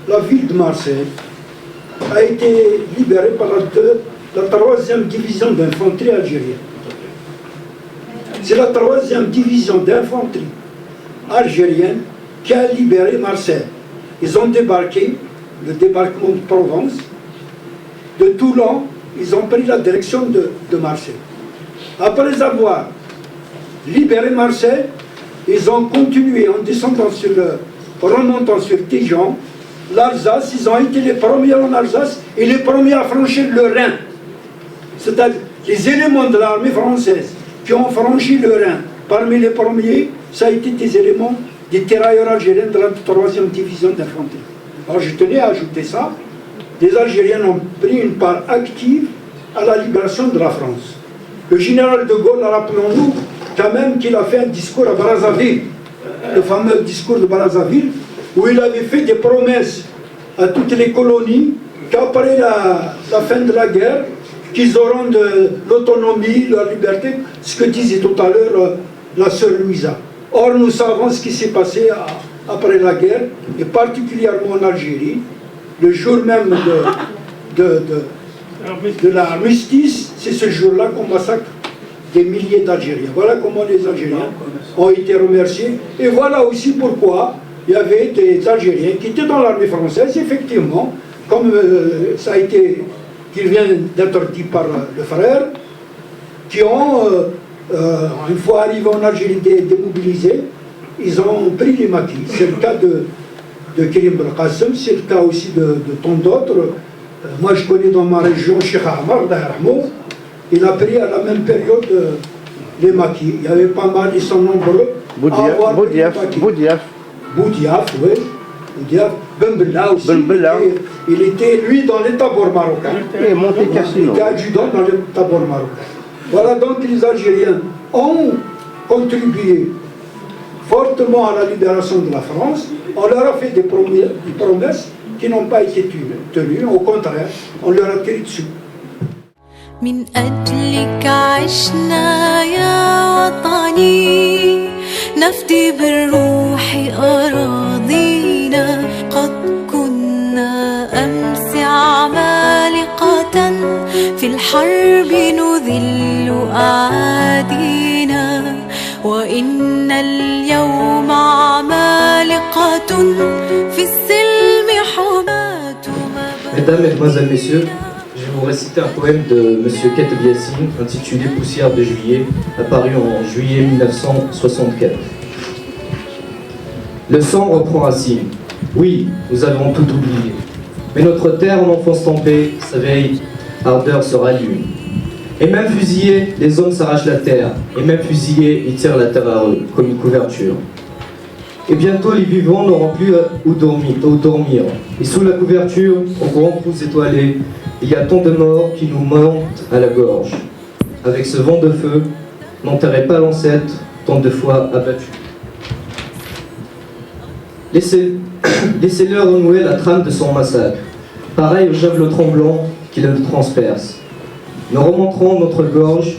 la ville de Marseille a été libérée par la 3e division d'infanterie algérienne. C'est la 3e division d'infanterie algérienne qui a libéré Marseille. Ils ont débarqué, le débarquement de Provence, de Toulon, ils ont pris la direction de Marseille. Après avoir libéré Marseille, ils ont continué en descendant remontant sur Dijon, l'Alsace, ils ont été les premiers en Alsace et les premiers à franchir le Rhin. C'est-à-dire les éléments de l'armée française qui ont franchi le Rhin, parmi les premiers, ça a été des éléments des tirailleurs algériens de la 3e division d'infanterie. Alors je tenais à ajouter ça. Les Algériens ont pris une part active à la libération de la France. Le général de Gaulle, rappelons-nous, quand même qu'il a fait un discours à Brazzaville, le fameux discours de Brazzaville, où il avait fait des promesses à toutes les colonies qu'après la fin de la guerre, qu'ils auront de l'autonomie, la liberté, ce que disait tout à l'heure la sœur Louisa. Or, nous savons ce qui s'est passé après la guerre, et particulièrement en Algérie, le jour même de l'armistice, c'est ce jour-là qu'on massacre des milliers d'Algériens. Voilà comment les Algériens ont été remerciés. Et voilà aussi pourquoi il y avait des Algériens qui étaient dans l'armée française, effectivement, comme ça a été, qu'il vient d'être dit par le frère, qui ont, une fois arrivés en Algérie démobilisés, ils ont pris les maquis. C'est le cas de Kerim Belkacem, c'est le cas aussi de tant d'autres. Moi, je connais dans ma région Cheikh Amar, d'Armo, il a pris à la même période les maquis. Il y avait pas mal, ils sont nombreux à avoir pris les maquis. Boudiaf, oui. Boudiaf. Ben Bella aussi. Il était, lui, dans les tabours marocains. Il était adjudant dans les tabours marocains. Voilà, donc les Algériens ont contribué fortement à la libération de la France. On leur a fait des promesses qui n'ont pas été tenues. Au contraire, on leur a tiré dessus. من أجلك عشنا يا وطني نفدي بالروح أراضينا قد كنا أمس عمالقة في الحرب نذل أعادينا وإن اليوم عمالقة في السلم حماة. Mesdames, Mesdemoiselles, Messieurs, je vais vous réciter un poème de M. Keteb Yassine intitulé Poussière de juillet, apparu en juillet 1964. Le sang reprend racine. Oui, nous avons tout oublié. Mais notre terre en enfance tempée, sa veille ardeur se rallume. Et même fusillés, les hommes s'arrachent la terre. Et même fusillés, ils tirent la terre à eux, comme une couverture. Et bientôt les vivants n'auront plus où dormir. Et sous la couverture, aux grands trous étoilés, il y a tant de morts qui nous montent à la gorge. Avec ce vent de feu, n'enterrez pas l'ancêtre tant de fois abattu. Laissez-le renouer la trame de son massacre, pareil au javelot tremblant qui le transperce. Nous remonterons notre gorge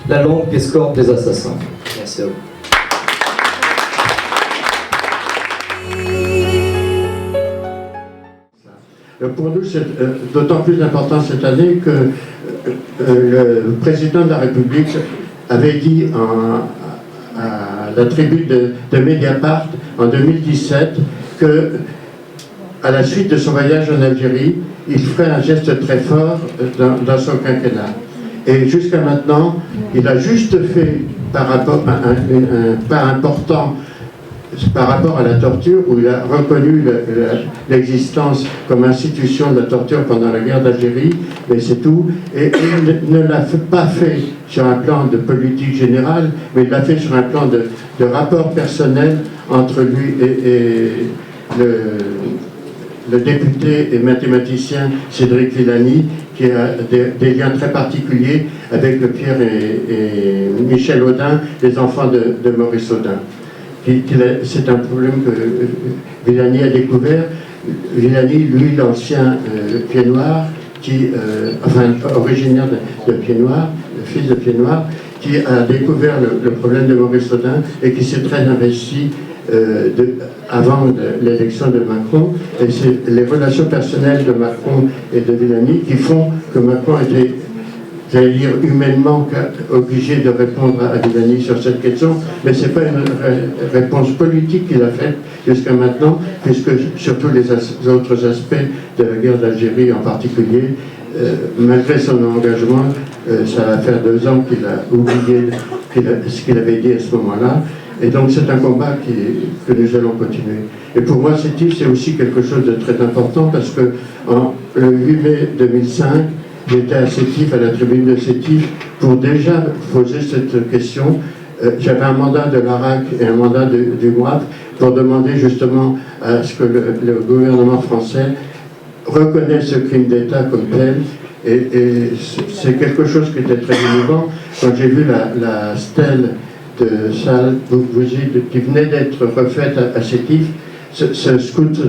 la langue escorte des assassins. Merci à vous. Pour nous, c'est d'autant plus important cette année que le président de la République avait dit à la tribune de Mediapart en 2017 que, à la suite de son voyage en Algérie, il ferait un geste très fort dans son quinquennat. Et jusqu'à maintenant, il a juste fait par rapport à un pas important par rapport à la torture, où il a reconnu l'existence comme institution de la torture pendant la guerre d'Algérie, mais c'est tout. Et il ne l'a pas fait sur un plan de politique générale, mais il l'a fait sur un plan de rapport personnel entre lui et le député et mathématicien Cédric Villani, qui a des liens très particuliers avec Pierre et Michel Audin, les enfants de Maurice Audin. C'est un problème que Villani a découvert. Villani, lui, l'ancien Pied-Noir, originaire de Pied-Noir, le fils de Pied-Noir, qui a découvert le problème de Maurice Audin et qui s'est très investi avant l'élection de Macron. Et c'est les relations personnelles de Macron et de Villani qui font que Macron était, j'allais dire, humainement obligé de répondre à Villani sur cette question, mais ce n'est pas une réponse politique qu'il a faite jusqu'à maintenant, puisque sur tous les autres aspects de la guerre d'Algérie en particulier, malgré son engagement, ça va faire 2 ans qu'il a oublié ce qu'il avait dit à ce moment-là, et donc c'est un combat que nous allons continuer. Et pour moi, Sétif, c'est aussi quelque chose de très important, parce que le 8 mai 2005, j'étais à Sétif, à la tribune de Sétif, pour déjà poser cette question. J'avais un mandat de l'ARAC et un mandat du MOAP pour demander justement à ce que le gouvernement français reconnaisse ce crime d'État comme tel. Et c'est quelque chose qui était très émouvant. Quand j'ai vu la stèle de salle qui venait d'être refaite à Sétif, ce scout,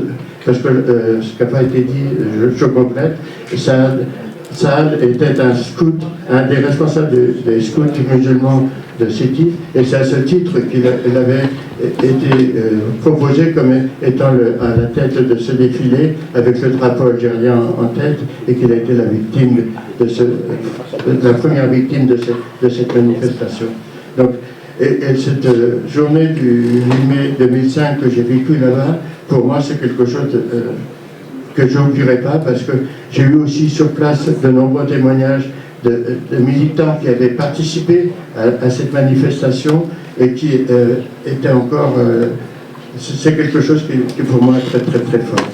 parce que ce qui n'a pas été dit, je complète, Saad était un scout, un des responsables des scouts musulmans de Sétif, et c'est à ce titre qu'il avait été proposé comme étant à la tête de ce défilé, avec le drapeau algérien en tête, et qu'il a été la victime la première victime de cette manifestation. Donc, et cette journée du 8 mai 2005 que j'ai vécue là-bas, pour moi c'est quelque chose que je n'oublierai pas, parce que j'ai eu aussi sur place de nombreux témoignages de militants qui avaient participé à cette manifestation et qui étaient encore... c'est quelque chose qui pour moi est très très très fort.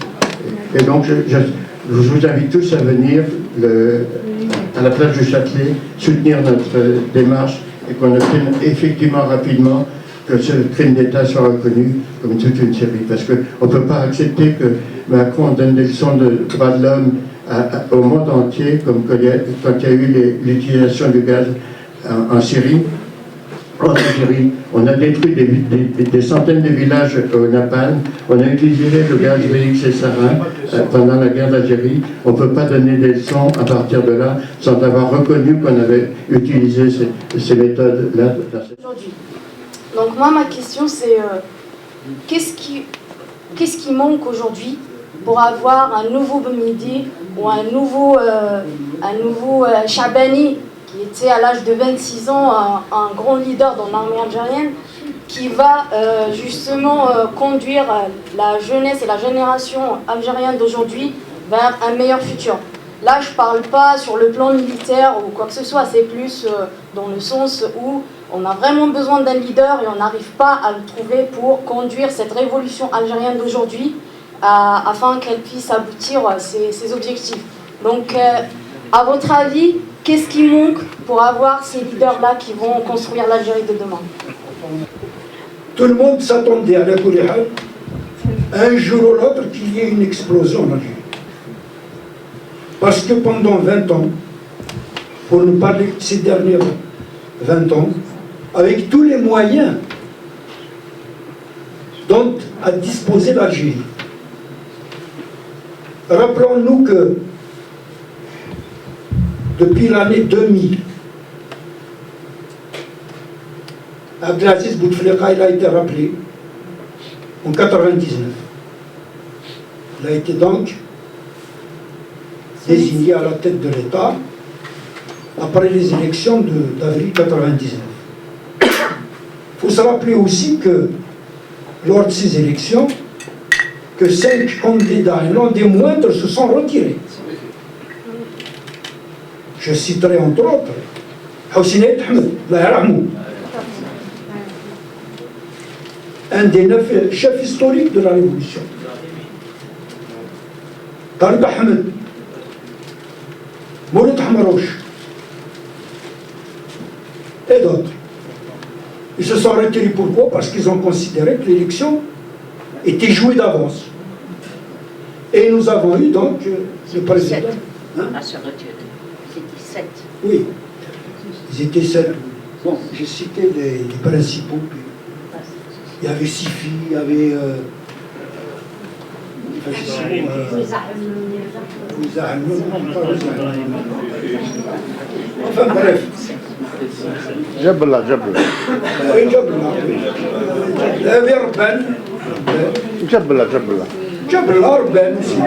Et donc je vous invite tous à venir à la place du Châtelet soutenir notre démarche et qu'on obtienne effectivement rapidement que ce crime d'État soit reconnu comme toute une série. Parce qu'on ne peut pas accepter que Macron donne des leçons de droits de l'homme au monde entier, comme quand il y a eu l'utilisation du gaz en Syrie. En Algérie, on a détruit des centaines de villages au Népal, on a utilisé le gaz VX-Sarin pendant la guerre d'Algérie. On ne peut pas donner des leçons à partir de là sans avoir reconnu qu'on avait utilisé ces méthodes-là. Aujourd'hui. Donc moi, ma question c'est qu'est-ce qui manque aujourd'hui pour avoir un nouveau Boumidi ou un nouveau Chabani qui était à l'âge de 26 ans un grand leader dans l'armée algérienne, qui va justement conduire la jeunesse et la génération algérienne d'aujourd'hui vers un meilleur futur. Là, je ne parle pas sur le plan militaire ou quoi que ce soit, c'est plus dans le sens où on a vraiment besoin d'un leader et on n'arrive pas à le trouver pour conduire cette révolution algérienne d'aujourd'hui afin qu'elle puisse aboutir à ses objectifs. Donc, à votre avis, qu'est-ce qui manque pour avoir ces leaders-là qui vont construire l'Algérie de demain? Tout le monde s'attendait à la Koulihal, un jour ou l'autre, qu'il y ait une explosion en Algérie. Parce que pendant 20 ans, pour nous parler de ces derniers 20 ans, avec tous les moyens dont a disposé l'Algérie, rappelons-nous que depuis l'année 2000, Abdelaziz Bouteflika, il a été rappelé en 1999. Il a été donc désigné à la tête de l'État après les élections d'avril 1999. Il faut se rappeler aussi que lors de ces élections, que 5 candidats, et non des moindres, se sont retirés. Je citerai entre autres Hosni Ahmed, un des 9 chefs historiques de la Révolution. Talib Ahmed, Mouloud Hamarouche et d'autres. Ils se sont retirés pourquoi? Parce qu'ils ont considéré que l'élection était jouée d'avance. Et nous avons eu donc le président. À se retirer. C'est 17. Oui, ils étaient 7. Bon, j'ai cité les principaux. Il y avait Sifi, il y avait... enfin bref. Jabla. Oui, Jabla. Il y avait Rabban. Jabla. Jabla, Rabban aussi.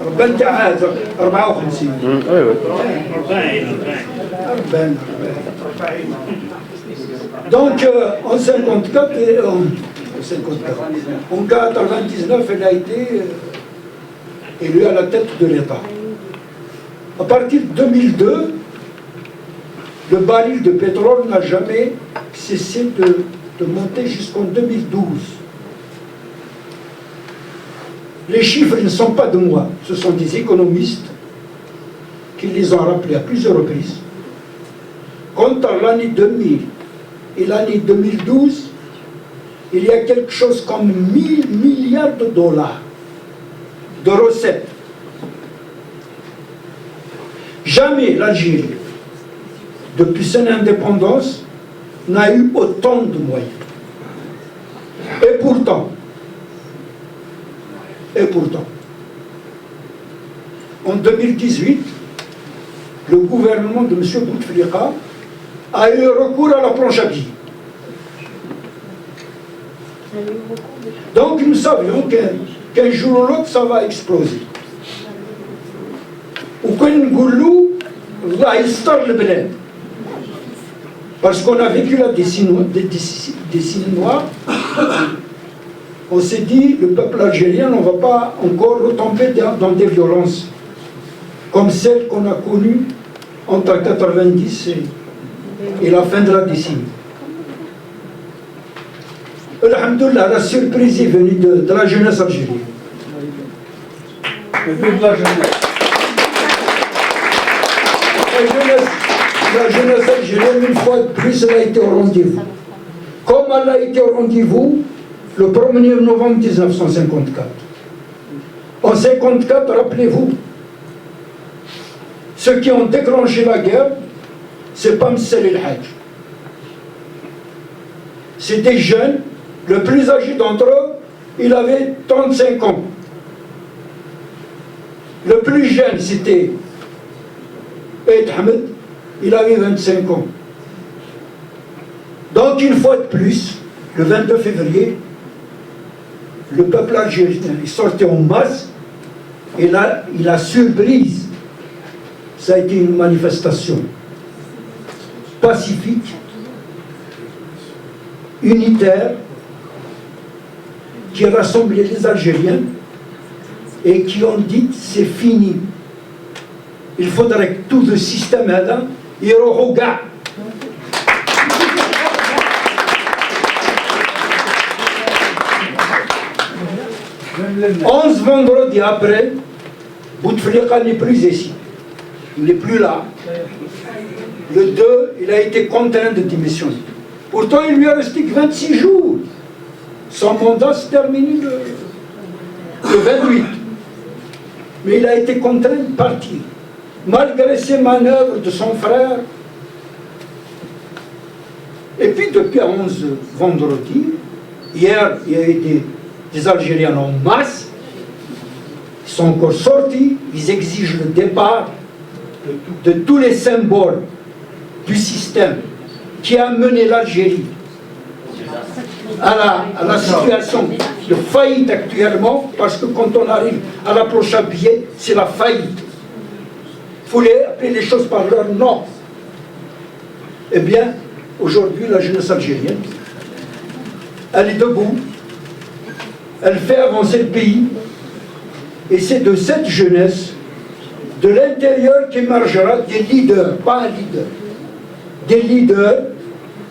Rabban تاع 54. Oui. Rabban. Donc en 54 et en 99, elle a été élue à la tête de l'État. À partir de 2002, le baril de pétrole n'a jamais cessé de monter jusqu'en 2012. Les chiffres ne sont pas de moi, ce sont des économistes qui les ont rappelés à plusieurs reprises. Entre l'année 2000 et l'année 2012, il y a quelque chose comme 1000 milliards de dollars de recettes. Jamais l'Algérie, depuis son indépendance, n'a eu autant de moyens. Et pourtant, en 2018, le gouvernement de M. Bouteflika a eu recours à la planche à billets. Donc nous savions qu'un jour ou l'autre, ça va exploser. Parce qu'on a vécu la décennie noire, on s'est dit, le peuple algérien, on ne va pas encore retomber dans des violences comme celles qu'on a connues entre 1990 et la fin de la décennie. Alhamdoulilah, la surprise est venue de la jeunesse algérienne. La jeunesse algérienne, une fois de plus, elle a été au rendez-vous. Comme elle a été au rendez-vous le 1er novembre 1954. En 1954, rappelez-vous, ceux qui ont déclenché la guerre, c'est pas Msel el-Hajj. C'est des jeunes, le plus âgé d'entre eux, il avait 35 ans. Le plus jeune, c'était Eid Ahmed, il avait 25 ans. Donc, une fois de plus, le 22 février, le peuple algérien est sorti en masse, et là, la surprise, ça a été une manifestation pacifique, unitaire, qui rassemblait les Algériens et qui ont dit c'est fini. Il faudrait que tout le système là, il regarde. 11 vendredis après, Bouteflika n'est plus ici. Il n'est plus là. Le 2, il a été contraint de démissionner. Pourtant, il lui est resté que 26 jours. Son mandat se termine le 28. Mais il a été contraint de partir. Malgré ces manœuvres de son frère. Et puis, depuis 11 vendredis, hier, il y a eu des Algériens en masse. Ils sont encore sortis. Ils exigent le départ de tous les symboles du système qui a mené l'Algérie à la situation de faillite actuellement, parce que quand on arrive à la planche à billets, c'est la faillite. Il faut appeler les choses par leur nom. Eh bien, aujourd'hui, la jeunesse algérienne, elle est debout, elle fait avancer le pays, et c'est de cette jeunesse, de l'intérieur, qu'émergera des leaders, pas un leader, des leaders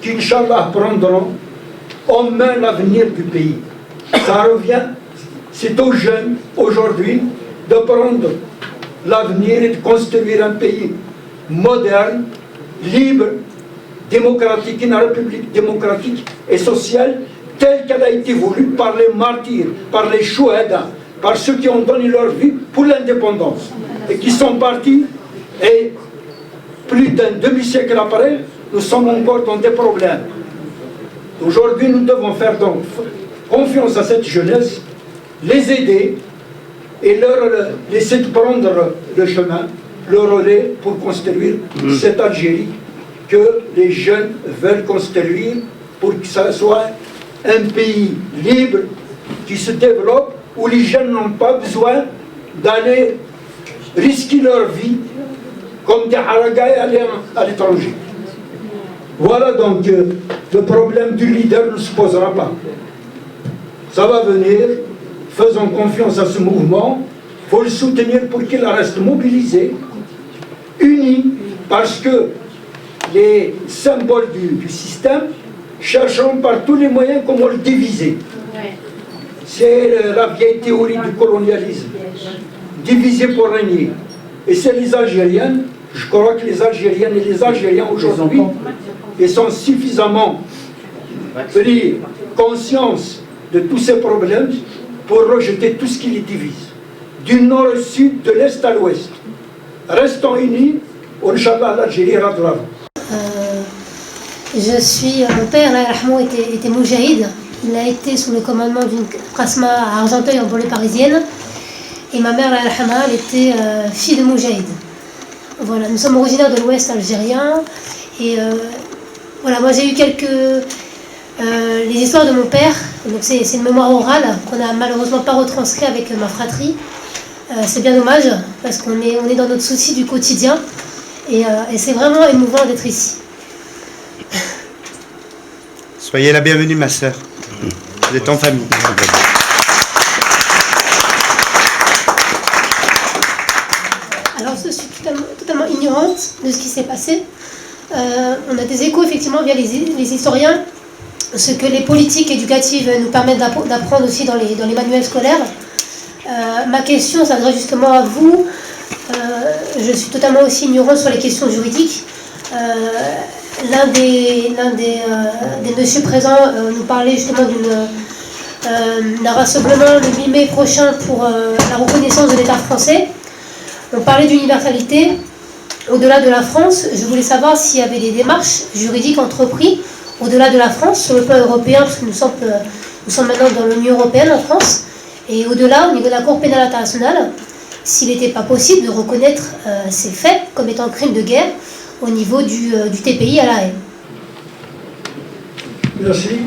qui, Inch'Allah, prendront en main l'avenir du pays. Ça revient, c'est aux jeunes, aujourd'hui, de prendre l'avenir et de construire un pays moderne, libre, démocratique, une république démocratique et sociale, telle qu'elle a été voulue par les martyrs, par les chouhadas, par ceux qui ont donné leur vie pour l'indépendance et qui sont partis, et plus d'un demi-siècle après, nous sommes encore dans des problèmes. Aujourd'hui, nous devons faire donc confiance à cette jeunesse, les aider et leur laisser de prendre le chemin, le relais pour construire cette Algérie que les jeunes veulent construire pour que ça soit un pays libre qui se développe, où les jeunes n'ont pas besoin d'aller risquer leur vie comme des haragas et aller à l'étranger. Voilà donc le problème du leader ne se posera pas. Ça va venir, faisons confiance à ce mouvement, il faut le soutenir pour qu'il reste mobilisé, uni, parce que les symboles du système chercheront par tous les moyens comment le diviser. C'est la vieille théorie du colonialisme, diviser pour régner. Et c'est les Algériens, je crois que les Algériennes et les Algériens aujourd'hui, ils sont suffisamment pris conscience de tous ces problèmes pour rejeter tout ce qui les divise, du nord au sud, de l'est à l'ouest. Restons unis, Inch'Allah, l'Algérie ira de l'avant. Mon père, était moujahid. Il a été sous le commandement d'une Qasma à Argenteuil en banlieue parisienne. Et ma mère, elle était fille de moujahid. Voilà, nous sommes originaires de l'Ouest algérien. Et voilà, moi j'ai eu les histoires de mon père. Donc c'est une mémoire orale qu'on n'a malheureusement pas retranscrit avec ma fratrie. C'est bien dommage parce qu'on est dans notre souci du quotidien. Et c'est vraiment émouvant d'être ici. Soyez la bienvenue, ma sœur. Vous êtes en famille. Alors, je suis totalement ignorante de ce qui s'est passé. On a des échos, effectivement, via les historiens, ce que les politiques éducatives nous permettent d'apprendre aussi dans les manuels scolaires. Ma question s'adresse justement à vous. Je suis totalement aussi ignorante sur les questions juridiques. L'un des messieurs présents nous parlait justement d'un rassemblement le 8 mai prochain pour la reconnaissance de l'État français. On parlait d'universalité au-delà de la France. Je voulais savoir s'il y avait des démarches juridiques entreprises au-delà de la France, sur le plan européen, parce que nous sommes maintenant dans l'Union européenne en France, et au-delà, au niveau de la Cour pénale internationale, s'il n'était pas possible de reconnaître ces faits comme étant crimes de guerre au niveau du TPI à La Haye. Merci.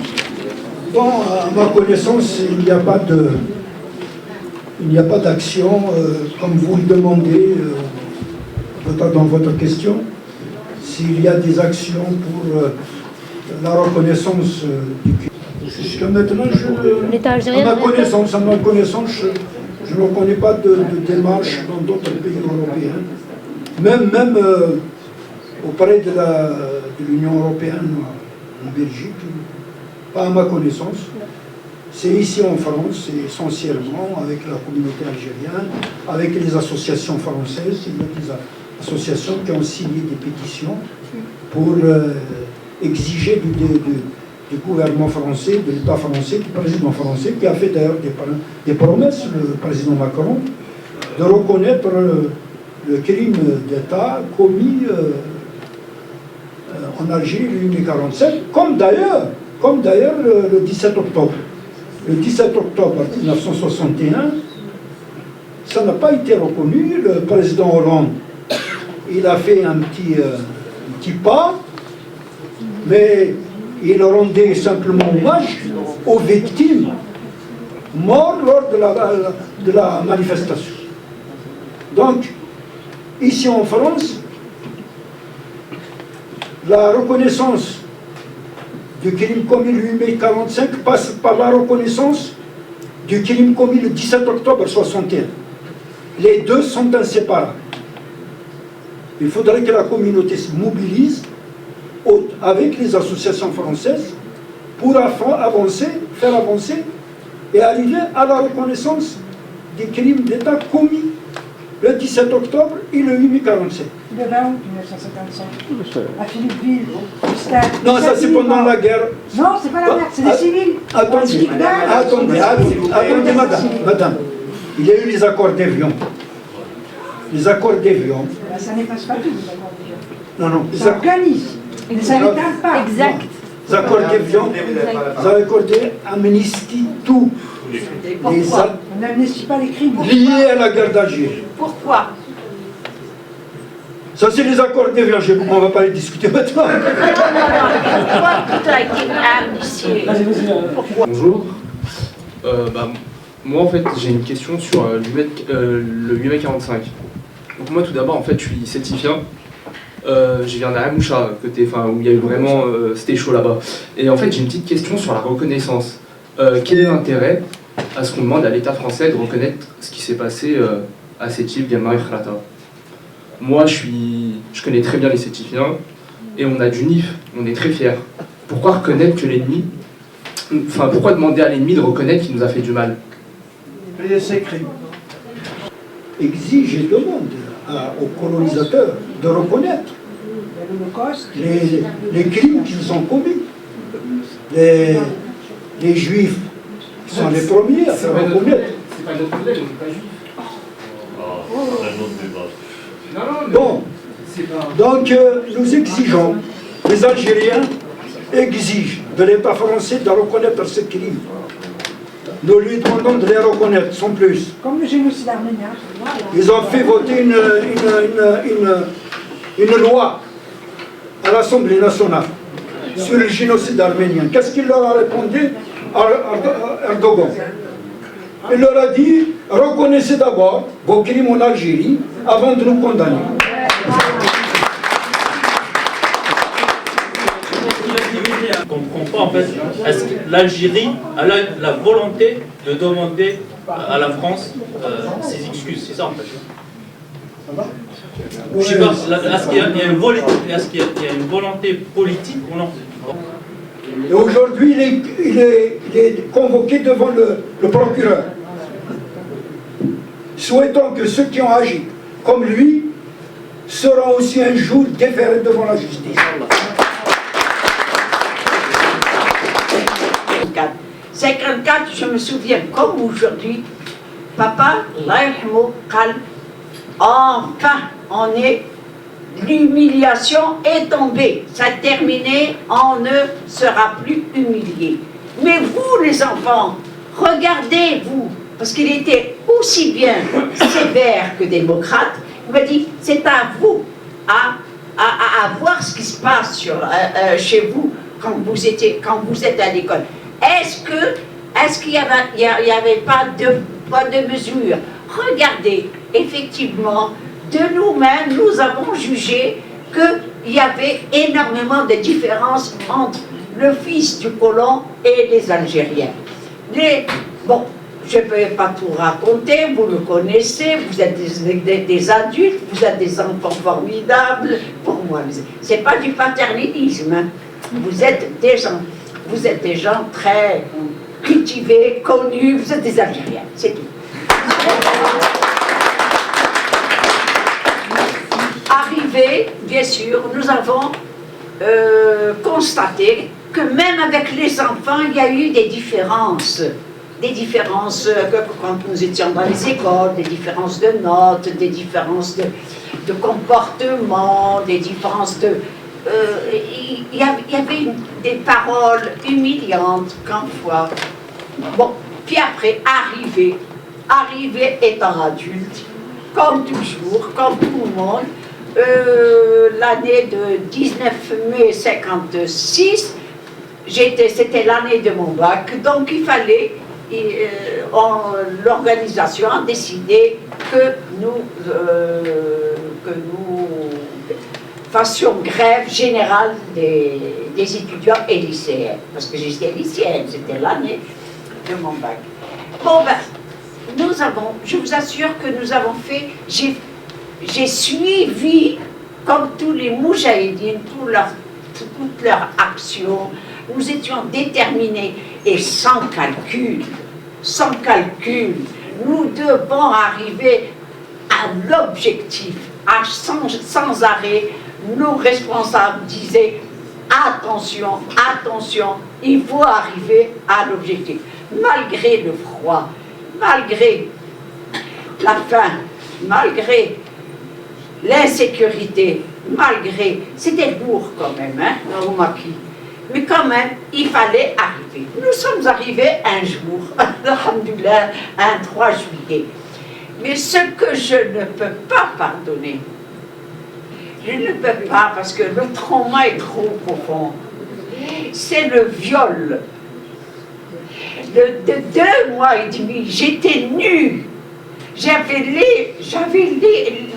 Bon, à ma connaissance, il n'y a pas d'action, comme vous le demandez dans votre question. S'il y a des actions pour la reconnaissance du crime. Jusqu'à maintenant, à ma connaissance, je ne connais pas de démarche dans d'autres pays européens. Même auprès de l'Union européenne, en Belgique, pas à ma connaissance. C'est ici en France, essentiellement avec la communauté algérienne, avec les associations françaises. Il y a des associations qui ont signé des pétitions pour exiger du gouvernement français, de l'État français, du président français, qui a fait d'ailleurs des promesses, le président Macron, de reconnaître le crime d'État commis en Algérie le 8 mai 47, comme d'ailleurs le 17 octobre. Le 17 octobre 1961, ça n'a pas été reconnu. Le président Hollande, il a fait un petit pas, mais il rendait simplement hommage aux victimes mortes lors de la manifestation. Donc, ici en France, la reconnaissance du crime commis le 8 mai 1945 passe par la reconnaissance du crime commis le 17 octobre 61. Les deux sont inséparables. Il faudrait que la communauté se mobilise avec les associations françaises pour faire avancer et arriver à la reconnaissance des crimes d'État commis le 17 octobre et le 8 mai 1947. Le 20 août 1955, à Philippeville, au stade. Non, ça c'est pendant la guerre. Non, c'est pas la guerre, c'est des civils. Attendez, madame. Il y a eu les accords d'Évian. Les accords d'Évian. Ça n'efface pas tout, les accords d'Évian. Non. Ça organise, mais ça n'éteint pas. Exact. Les accords d'Évian, vous avez accordé amnistie tous les actes On n'amnistie pas les crimes. liés à la guerre d'Algérie. Pourquoi? Ça, c'est les accords d'Évian. On ne va pas les discuter maintenant. Pourquoi tout a été amnistié? Pourquoi? Bonjour. Moi, en fait, j'ai une question sur le 8 mai 45. Donc moi, tout d'abord, en fait, je suis celtifien. Je viens d'Amoucha, où il y a eu vraiment... c'était chaud là-bas. Et en fait, j'ai une petite question sur la reconnaissance. Quel est l'intérêt à ce qu'on demande à l'État français de reconnaître ce qui s'est passé à Sétif, Galma et Khrata? Moi, je connais très bien les Sétifiens, et on a du NIF, on est très fiers. Pourquoi reconnaître que l'ennemi... Enfin, pourquoi demander à l'ennemi de reconnaître qu'il nous a fait du mal? Payer ses crimes. Exige et demande aux colonisateurs de reconnaître les crimes qu'ils ont commis. Les Juifs sont les premiers à faire reconnaître. C'est pas notre problème, on n'est pas juifs. Bon, donc nous exigeons, les Algériens exigent de l'État français de reconnaître ces crimes. Nous lui demandons de les reconnaître, sans plus. Comme le génocide arménien. Ils ont fait voter une loi à l'Assemblée nationale sur le génocide arménien. Qu'est-ce qu'il leur a répondu, Erdogan? Il leur a dit, reconnaissez d'abord vos crimes en Algérie avant de nous condamner. Je ne comprends pas en fait, est-ce que l'Algérie a la volonté de demander à la France ses excuses, c'est ça en fait. Je sais pas, est-ce qu'il y a une volonté politique ou non? Et aujourd'hui, il est convoqué devant le procureur. Souhaitons que ceux qui ont agi comme lui seront aussi un jour déférés devant la justice. 54, je me souviens comme aujourd'hui, papa, enfin, l'humiliation est tombée, ça a terminé, on ne sera plus humilié. Mais vous les enfants, regardez-vous, parce qu'il était aussi bien sévère que démocrate, il m'a dit, c'est à vous à voir ce qui se passe chez vous quand vous êtes à l'école. Est-ce qu'il n'y avait pas de mesure? Regardez, effectivement, de nous-mêmes, nous avons jugé qu'il y avait énormément de différences entre le fils du colon et les Algériens. Bon, je ne peux pas tout raconter, vous le connaissez, vous êtes des adultes, vous êtes des enfants formidables. Pour moi, ce n'est pas du paternalisme, hein. Vous êtes des gens très cultivés, connus, vous êtes des Algériens, c'est tout. Arrivé, bien sûr, nous avons constaté que même avec les enfants, il y a eu des différences. Des différences quand nous étions dans les écoles, des différences de notes, des différences de comportement, des différences de... Il y avait des paroles humiliantes, parfois. Bon, puis après, arrivé étant adulte, comme toujours, comme tout le monde, l'année de 19 mai 56, c'était l'année de mon bac, donc il fallait, l'organisation a décidé que nous fassions grève générale des étudiants et lycéens, parce que j'étais lycéenne, c'était l'année de mon bac. Bon ben, je vous assure que nous avons fait, j'ai suivi, comme tous les moudjahidines, toutes leurs actions, nous étions déterminés et sans calcul, nous devons arriver à l'objectif, sans arrêt. Nos responsables disaient attention, il faut arriver à l'objectif. Malgré le froid, malgré la faim, malgré l'insécurité, c'était lourd quand même, hein, au maquis. Mais quand même, il fallait arriver. Nous sommes arrivés un jour, alhamdoulilah, un 3 juillet. Mais ce que je ne peux pas pardonner, je ne peux pas parce que le trauma est trop profond, c'est le viol. De 2 mois et demi, j'étais nue. J'avais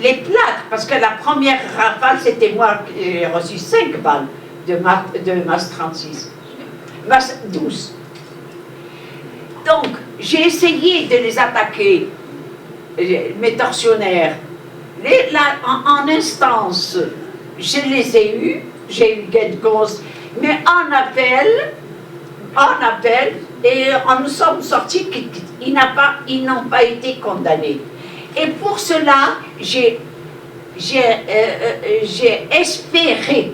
les plaques, parce que la première rafale, c'était moi qui ai reçu 5 balles de masse 36, masse 12. Donc, j'ai essayé de les attaquer, mes tortionnaires. En instance, je les ai eus, j'ai eu gain de cause, mais en appel, et nous sommes sortis, ils n'ont pas été condamnés. Et pour cela, j'ai espéré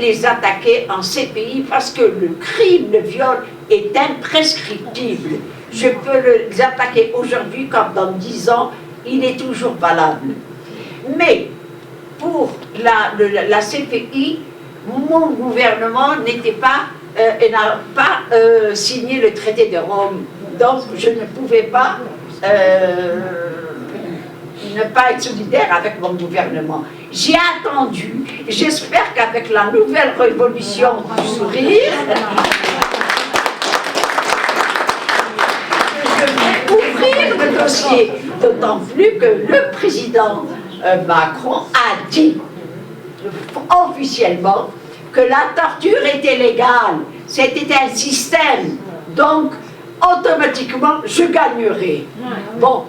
les attaquer en CPI parce que le crime, le viol, est imprescriptible. Je peux les attaquer aujourd'hui comme dans 10 ans, il est toujours valable. Mais pour la CPI, mon gouvernement n'a pas signé le traité de Rome. Donc je ne pouvais pas ne pas être solidaire avec mon gouvernement. J'ai attendu, j'espère qu'avec la nouvelle révolution du sourire, je vais ouvrir le dossier, d'autant plus que le président Macron a dit officiellement que la torture était légale, c'était un système, donc automatiquement je gagnerai. Bon,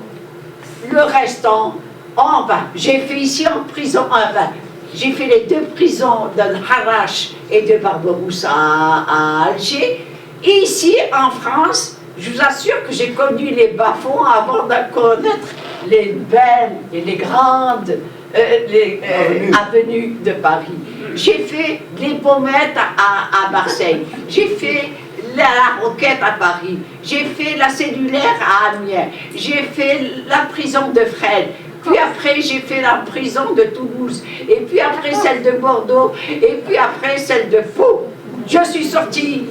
le restant, enfin, j'ai fait ici en prison, enfin, j'ai fait les 2 prisons de Harrach et de Barberousse à Alger. Et ici, en France, je vous assure que j'ai connu les bas-fonds avant de connaître les belles et les grandes avenues de Paris. J'ai fait les pommettes à Marseille. J'ai fait la Roquette à Paris. J'ai fait la cellulaire à Amiens. J'ai fait la prison de Fresnes. Puis après, j'ai fait la prison de Toulouse. Et puis après, celle de Bordeaux. Et puis après, celle de Pau. Je suis sortie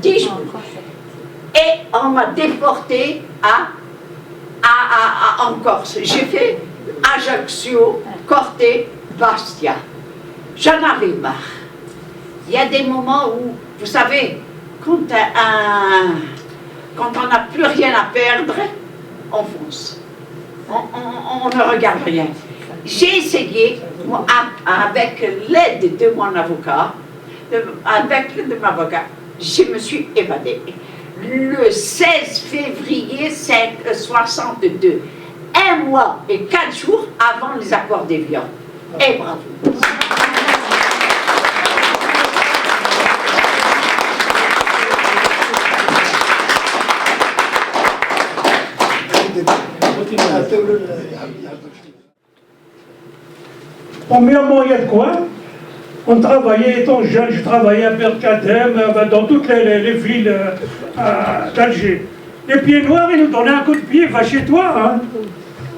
10 jours. Et on m'a déportée en Corse. J'ai fait Ajaccio, Corté, Bastia. J'en avais marre. Il y a des moments où, vous savez, quand on n'a plus rien à perdre, on fonce. On ne regarde rien. J'ai essayé, avec l'aide de mon avocat, je me suis évadée. Le 16 février 1962, 1 mois et 4 jours avant les accords d'Évian. Et bravo. Premièrement, il y a de quoi? On travaillait, étant jeune, je travaillais à Berkadem, dans toutes les villes d'Alger. Les pieds noirs, ils nous donnaient un coup de pied, va chez toi. Hein.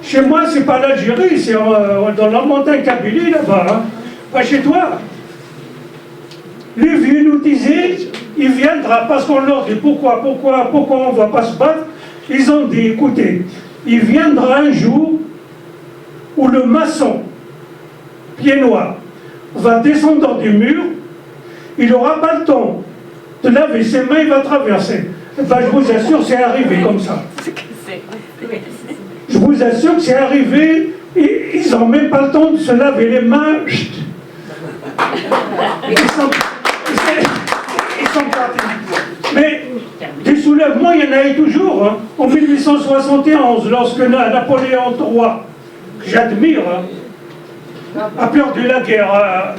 Chez moi, c'est pas l'Algérie, c'est dans la montagne Kabylie, là-bas. Hein. Va chez toi. Les vieux nous disaient, il viendra, parce qu'on leur dit pourquoi on ne va pas se battre. Ils ont dit, écoutez, il viendra un jour où le maçon, pied noir, va descendre du mur, il n'aura pas le temps de laver ses mains, il va traverser. Ben, je vous assure, c'est arrivé comme ça. Je vous assure que c'est arrivé, ils n'ont même pas le temps de se laver les mains. Ils sont partis. Mais des soulèvements, il y en a eu toujours. Hein. En 1871, lorsque Napoléon III, que j'admire, hein, a perdu la guerre.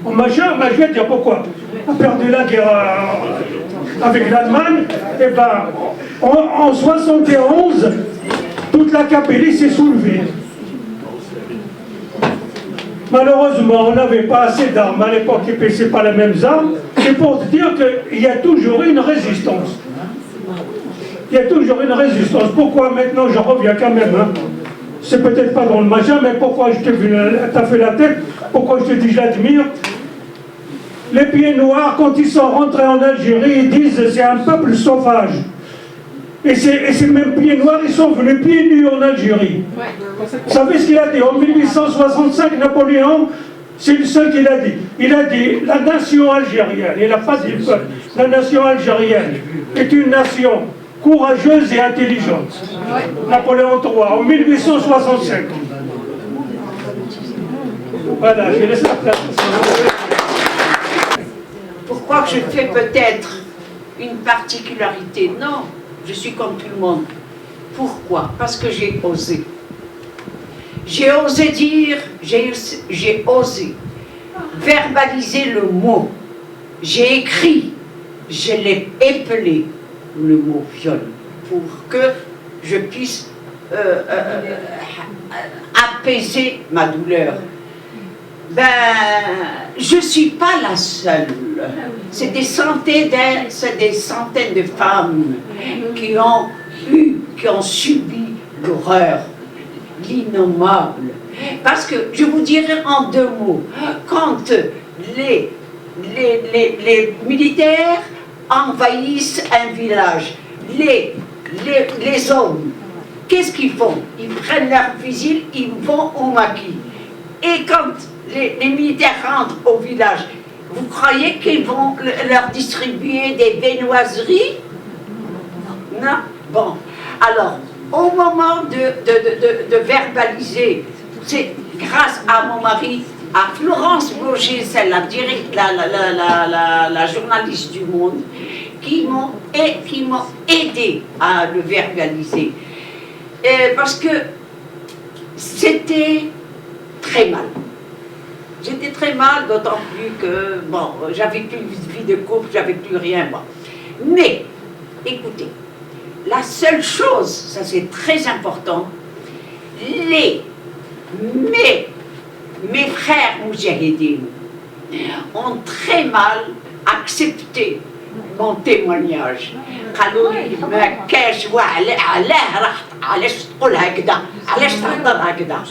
Je vais dire pourquoi. A perdu la guerre avec l'Allemagne. Et ben, en 71, toute la Kabylie s'est soulevée. Malheureusement, on n'avait pas assez d'armes. À l'époque, ils ne paissaient pas les mêmes armes. C'est pour dire qu'il y a toujours une résistance. Il y a toujours une résistance. Pourquoi maintenant, je reviens quand même, hein. C'est peut-être pas dans le machin, mais pourquoi je t'ai vu, t'as fait la tête, pourquoi je te dis je l'admire. Les pieds noirs, quand ils sont rentrés en Algérie, ils disent c'est un peuple sauvage. Et ces mêmes pieds noirs, ils sont venus pieds nus en Algérie. Vous savez ce qu'il a dit? En 1865, Napoléon, c'est le seul qu'il a dit. Il a dit, la nation algérienne, il n'a pas dit le peuple, la nation algérienne est une nation courageuse et intelligente. Napoléon III, en 1865. Voilà, je laisse la place. Pourquoi je fais peut-être une particularité? Non, je suis comme tout le monde. Pourquoi? Parce que j'ai osé. J'ai osé dire, j'ai osé verbaliser le mot. J'ai écrit, je l'ai épelé, le mot viol, pour que je puisse apaiser ma douleur. Ben, je ne suis pas la seule. C'est des centaines de femmes qui ont subi l'horreur, l'innommable. Parce que, je vous dirais en 2 mots, quand les militaires envahissent un village, les hommes qu'est-ce qu'ils font? Ils prennent leur fusil, ils vont au maquis. Et quand les militaires rentrent au village, vous croyez qu'ils vont leur distribuer des viennoiseries? Non? Bon. Alors, au moment de verbaliser, c'est grâce à mon mari, à Florence Bourget, c'est la journaliste du Monde, qui m'ont aidé à le verbaliser. Parce que c'était très mal. J'étais très mal, d'autant plus que, bon, j'avais plus de vie de couple, j'avais plus rien, bon. Mais, écoutez, la seule chose, ça c'est très important, mes frères moudjahidines ont très mal accepté mon témoignage. قالوا لي ما كاش علاه راح علاش تقول هكذا علاش تهضر هكذا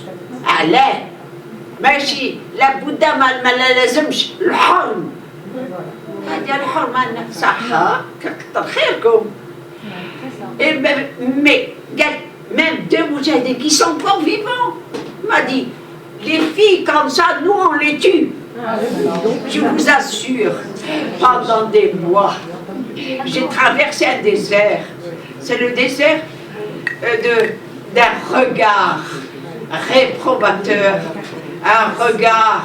علاه ماشي لابد ما لازمش الحرم هذه الحرمه صح كتر خيركم. Mais même deux moudjahidines qui sont encore vivants m'a dit les filles comme ça nous on les tue. Je vous assure, pendant des mois, j'ai traversé un désert. C'est le désert d'un regard réprobateur, un regard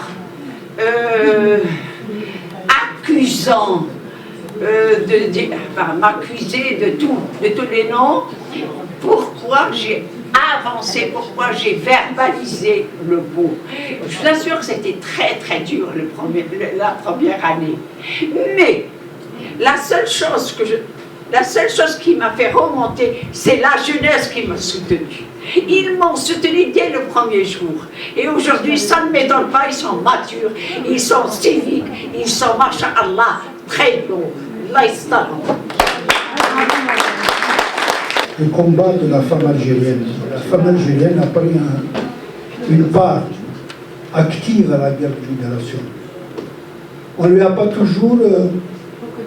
accusant, m'accuser de tous les noms. Pourquoi j'ai avancé, pourquoi j'ai verbalisé le mot. Je vous assure que c'était très très dur la première année. Mais la seule chose qui m'a fait remonter, c'est la jeunesse qui m'a soutenu. Ils m'ont soutenu dès le premier jour. Et aujourd'hui, ça ne m'étonne pas, ils sont matures, ils sont civiques, ils sont, masha'Allah, très bons. Allah yastarhum. Le combat de la femme algérienne. La femme algérienne a pris une part active à la guerre de libération. On ne lui a pas toujours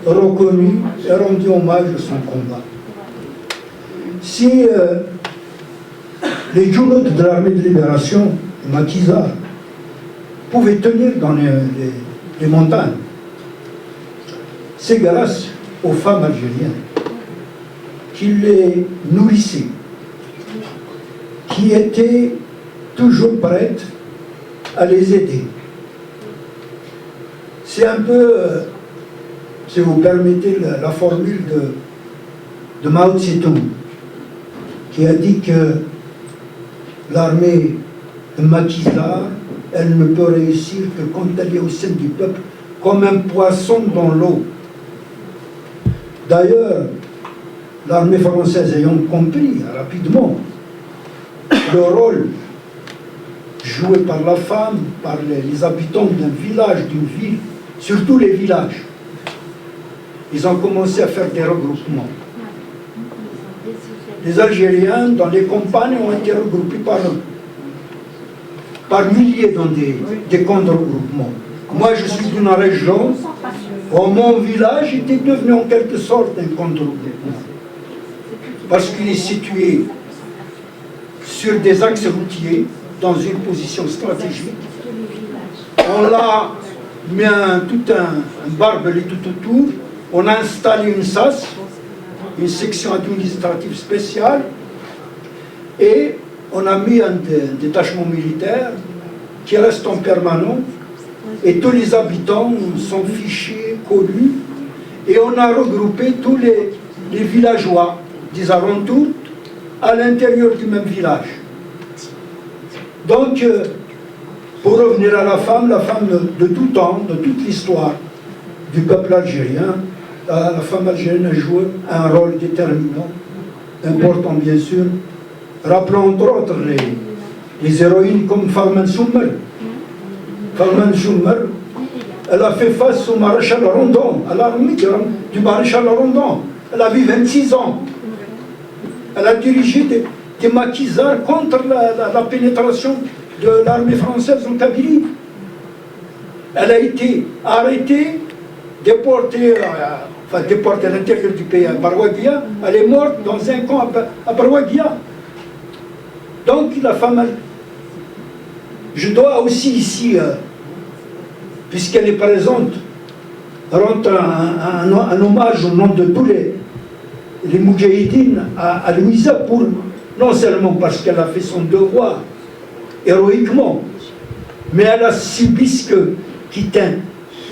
reconnu et rendu hommage à son combat. Si les jumeaux de l'armée de libération, les maquisards, pouvaient tenir dans les montagnes, c'est grâce aux femmes algériennes qui les nourrissaient, qui étaient toujours prêtes à les aider. C'est un peu, si vous permettez, la formule de Mao Tse-tung, qui a dit que l'armée de maquisard, elle ne peut réussir que quand elle est au sein du peuple, comme un poisson dans l'eau. D'ailleurs, l'armée française ayant compris rapidement le rôle joué par la femme, par les habitants d'un village, d'une ville, surtout les villages, ils ont commencé à faire des regroupements. Les Algériens dans les campagnes ont été regroupés par milliers dans des camps de regroupement. Moi je suis d'une région où mon village était devenu en quelque sorte un camp de regroupement. Parce qu'il est situé sur des axes routiers, dans une position stratégique. On l'a mis tout un barbelé tout autour, on a installé une SAS, une section administrative spéciale, et on a mis un détachement militaire qui reste en permanence, et tous les habitants sont fichés, connus, et on a regroupé tous les villageois des alentours à l'intérieur du même village. Donc, pour revenir à la femme de tout temps, de toute l'histoire du peuple algérien, la femme algérienne a joué un rôle déterminant, important bien sûr. Rappelons entre autres les héroïnes comme Farman Soumer. Farman Soumer, elle a fait face au maréchal Rondon, à l'armée du maréchal Rondon. Elle avait 26 ans. Elle a dirigé des maquisards contre la pénétration de l'armée française en Kabylie. Elle a été arrêtée, déportée à l'intérieur du pays, à Barwaguia. Elle est morte dans un camp à Barwaguia. Donc la femme, je dois aussi ici, puisqu'elle est présente, rendre un hommage au nom de tous les Moudjahidines à Louisa, pour, non seulement parce qu'elle a fait son devoir héroïquement, mais elle a subi ce qui est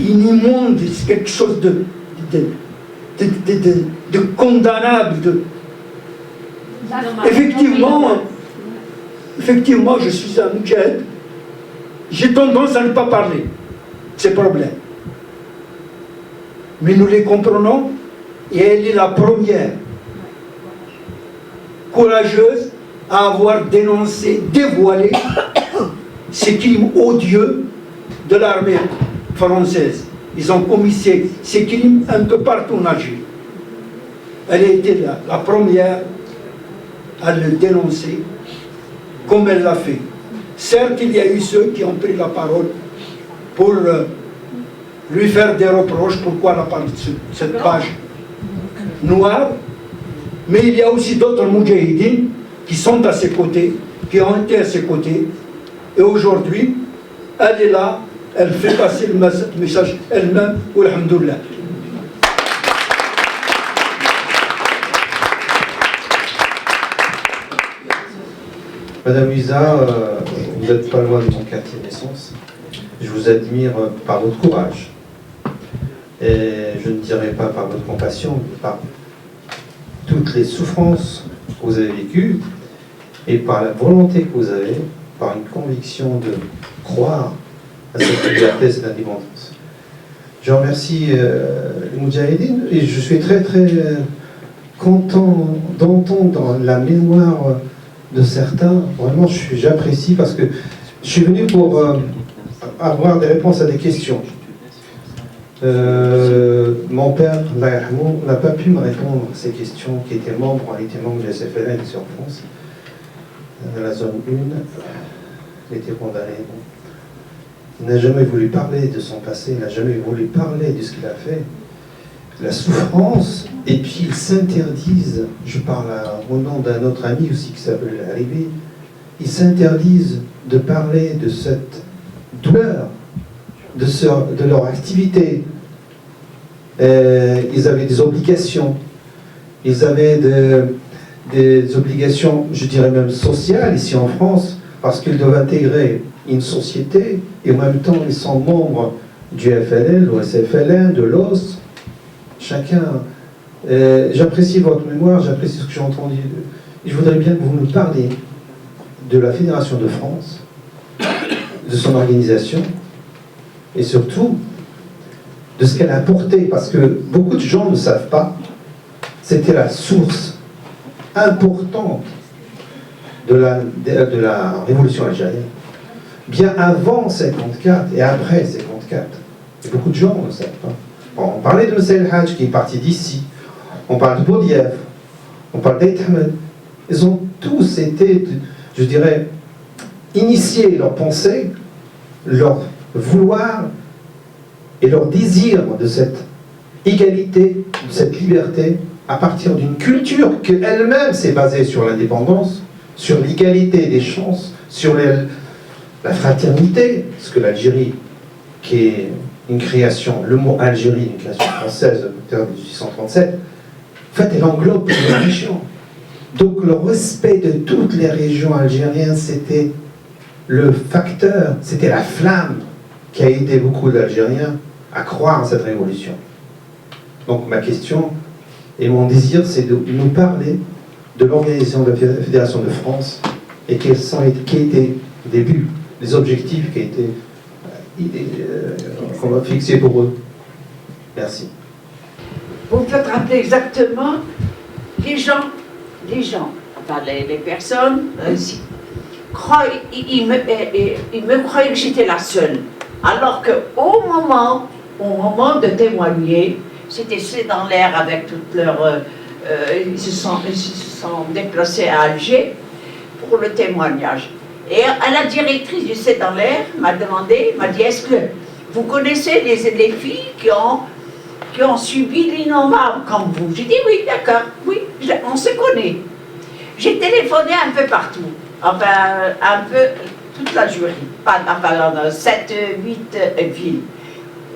immonde, c'est quelque chose de condamnable. Effectivement, je suis un Moudjahid. J'ai tendance à ne pas parler de ces problèmes. Mais nous les comprenons, et elle est la première courageuse à avoir dénoncé, dévoilé ces crimes odieux de l'armée française. Ils ont commis ces crimes un peu partout en Algérie. Elle a été la première à le dénoncer comme elle l'a fait. Certes, il y a eu ceux qui ont pris la parole pour lui faire des reproches, pourquoi elle a parlé de cette page noire, mais il y a aussi d'autres Moudjahidines qui sont à ses côtés, qui ont été à ses côtés, et aujourd'hui, elle est là, elle fait passer le message elle-même, alhamdoulilah. Madame Louisa, vous n'êtes pas loin de mon quartier de naissance. Je vous admire par votre courage. Et je ne dirais pas par votre compassion, mais par toutes les souffrances que vous avez vécues et par la volonté que vous avez, par une conviction de croire à cette liberté, cette indépendance. Je remercie les Moudjahidines et je suis très très content d'entendre la mémoire de certains. Vraiment, j'apprécie parce que je suis venu pour avoir des réponses à des questions. Mon père, n'a pas pu me répondre à ces questions, qui était membre de SFLN ici en France, dans la zone 1, il était condamné. Il n'a jamais voulu parler de son passé, il n'a jamais voulu parler de ce qu'il a fait, la souffrance, et puis ils s'interdisent, je parle au nom d'un autre ami aussi qui s'appelle Haribi, ils s'interdisent de parler de cette douleur, de leur activité. Ils avaient des obligations, ils avaient des obligations, je dirais même sociales ici en France, parce qu'ils doivent intégrer une société, et en même temps ils sont membres du FLN, ou SFLN, de l'OS, chacun. J'apprécie votre mémoire, j'apprécie ce que j'ai entendu. Je voudrais bien que vous nous parliez de la Fédération de France, de son organisation, et surtout de ce qu'elle a apporté, parce que beaucoup de gens ne savent pas, c'était la source importante de la révolution algérienne, bien avant 54 et après 54. Et beaucoup de gens ne savent pas. Bon, on parlait de Messel Hadj qui est parti d'ici, on parle de Boudiaf, on parle d'Aïthamed. Ils ont tous été, je dirais, initiés leur pensée, leur vouloir et leur désir de cette égalité, de cette liberté, à partir d'une culture qui elle-même s'est basée sur l'indépendance, sur l'égalité des chances, sur la fraternité, parce que l'Algérie, qui est une création, le mot Algérie, une création française de 1837, en fait, elle englobe toutes les régions. Donc le respect de toutes les régions algériennes, c'était le facteur, c'était la flamme qui a aidé beaucoup d'Algériens à croire en cette révolution. Donc ma question et mon désir, c'est de nous parler de l'organisation de la Fédération de France et quels étaient au début les objectifs qui étaient qu'on va fixer pour eux. Merci. Vous me faites rappeler exactement les gens, enfin les personnes, ils me croyaient que j'étais la seule. Alors qu'au moment de témoigner, c'était dans l'air avec toutes leurs... ils se sont déplacés à Alger pour le témoignage. Et la directrice du C'est dans l'air m'a dit, est-ce que vous connaissez les filles qui ont subi l'innommable comme vous? J'ai dit oui, d'accord, oui, on se connaît. J'ai téléphoné un peu partout, enfin un peu toute la jury, enfin 7, 8 villes,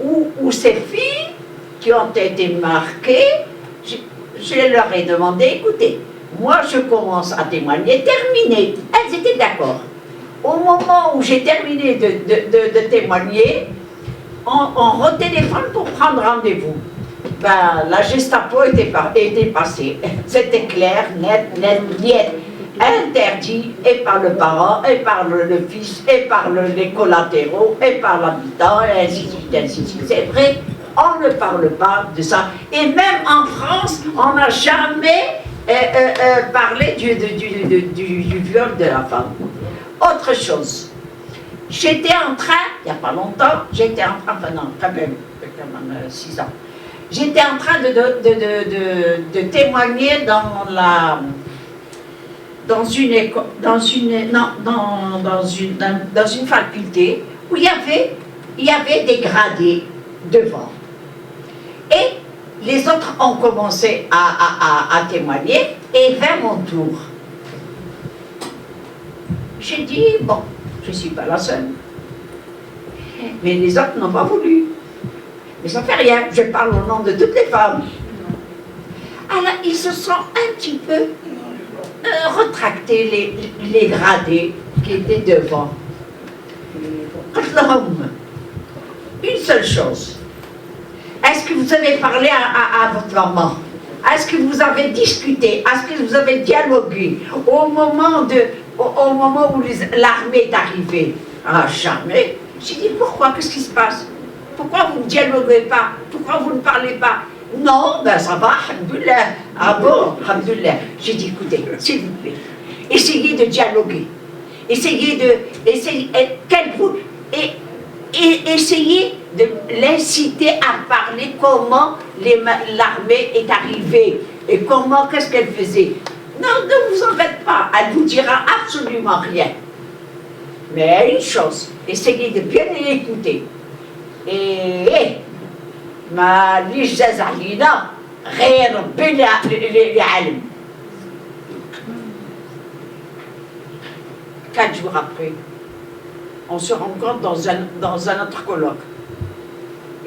où ces filles qui ont été marquées, je leur ai demandé, écoutez, moi je commence à témoigner, terminé. Elles étaient d'accord. Au moment où j'ai terminé de témoigner, on retéléphone pour prendre rendez-vous. Ben, la Gestapo était passée. C'était clair, net, interdit, et par le parent, et par le fils, et par les collatéraux, et par l'habitant, et ainsi de suite, ainsi de suite. C'est vrai, on ne parle pas de ça. Et même en France, on n'a jamais parlé du viol de la femme. Autre chose, j'étais en train, il n'y a pas longtemps, enfin non, quand même 6 ans, j'étais en train de témoigner dans une faculté où il y avait des gradés devant. Et les autres ont commencé à témoigner, et vers mon tour, j'ai dit, bon, je ne suis pas la seule. Mais les autres n'ont pas voulu. Mais ça ne fait rien, je parle au nom de toutes les femmes. Alors, ils se sont un petit peu retractés, les gradés qui étaient devant. L'homme, une seule chose. Est-ce que vous avez parlé à votre maman? Est-ce que vous avez discuté? Est-ce que vous avez dialogué au moment où l'armée est arrivée? Ah, jamais. J'ai dit, pourquoi? Qu'est-ce qui se passe? Pourquoi vous ne dialoguez pas? Pourquoi vous ne parlez pas? Non, ben ça va, alhamdoulilah. Ah bon, alhamdoulilah. J'ai dit, écoutez, s'il vous plaît, essayez de dialoguer. Essayez de l'inciter à parler comment l'armée est arrivée et qu'est-ce qu'elle faisait. Non, ne vous en faites pas, elle ne vous dira absolument rien. Mais une chose, essayez de bien l'écouter. ما ليش جاز علينا غير ربي اللي عالم. 4 jours après, on se rencontre dans un autre colloque.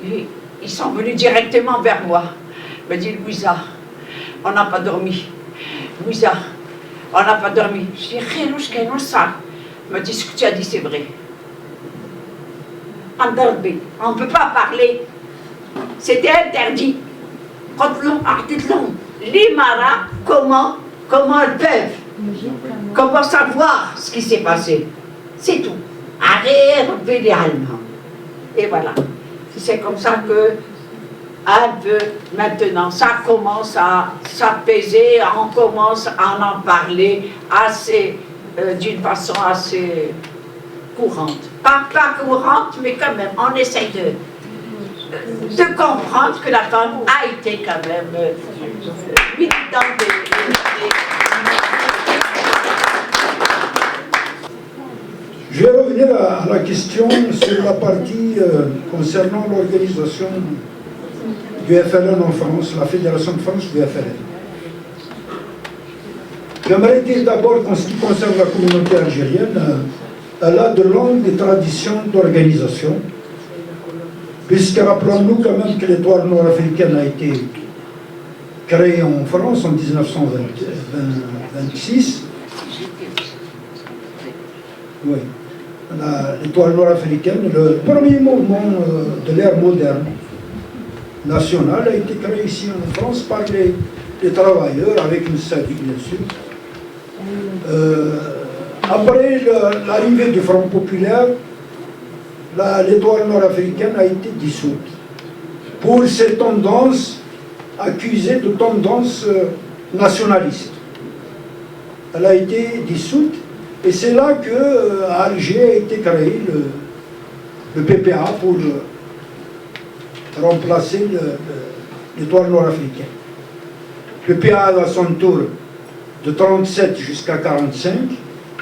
Ils sont venus directement vers moi. Ils me disent, Louisa, on n'a pas dormi. Louisa, on n'a pas dormi. Je dis, il me dit, ce que tu as dit, c'est vrai. On ne peut pas parler. C'était interdit. Les maras, comment elles peuvent? Comment savoir ce qui s'est passé? C'est tout. Et voilà. C'est comme ça que, un peu maintenant, ça commence à s'apaiser, on commence à en parler d'une façon assez courante. Pas courante, mais quand même, on essaye de comprendre que la femme a été quand même militante. Je vais revenir à la question sur la partie concernant l'organisation du FLN en France, la Fédération de France du FLN. J'aimerais dire d'abord qu'en ce qui concerne la communauté algérienne, elle a de longues traditions d'organisation, puisque rappelons-nous quand même que l'étoile nord-africaine a été créée en France en 1926. Oui. L'étoile nord-africaine, le premier mouvement de l'ère moderne nationale a été créé ici en France par les travailleurs, avec une SADI bien sûr. Après l'arrivée du Front populaire, l'étoile nord-africaine a été dissoute pour ses tendances accusées de tendances nationalistes. Elle a été dissoute. Et c'est là qu'à Alger a été créé le PPA pour remplacer l'étoile nord-africaine. Le PPA à son tour de 37 jusqu'à 45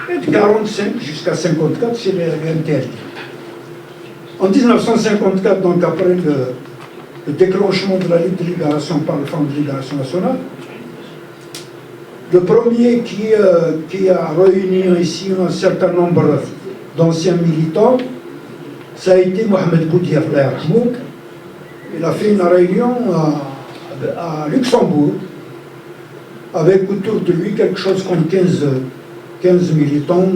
et de 45 jusqu'à 54, c'est l'interdit. En 1954, donc après le déclenchement de la Ligue de libération par le Front de libération nationale, Le premier qui a réuni ici un certain nombre d'anciens militants, ça a été Mohamed Boudiaf. Il a fait une réunion à Luxembourg avec autour de lui quelque chose comme 15 militants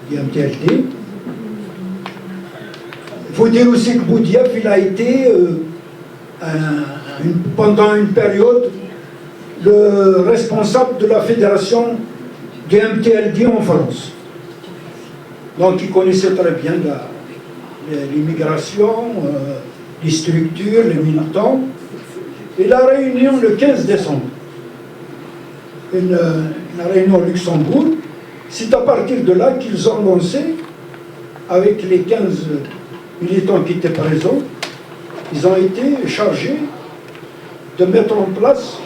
du MTLD. Il faut dire aussi que Boudiaf, il a été pendant une période le responsable de la fédération du MTLD en France. Donc il connaissait très bien l'immigration, les structures, les militants. Et la réunion le 15 décembre, une réunion au Luxembourg, c'est à partir de là qu'ils ont lancé, avec les 15 militants qui étaient présents, ils ont été chargés de mettre en place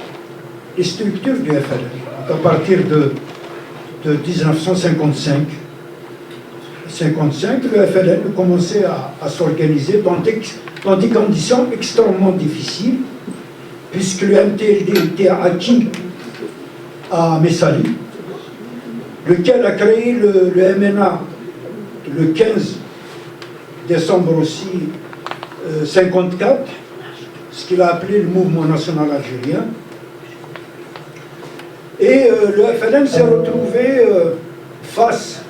les structures du FLN. Donc à partir de 1955, le FLN a commencé à s'organiser dans des conditions extrêmement difficiles, puisque le MTLD était acquis à Messali, lequel a créé le MNA le 15 décembre aussi 54, ce qu'il a appelé le mouvement national algérien. Et le FLN s'est retrouvé face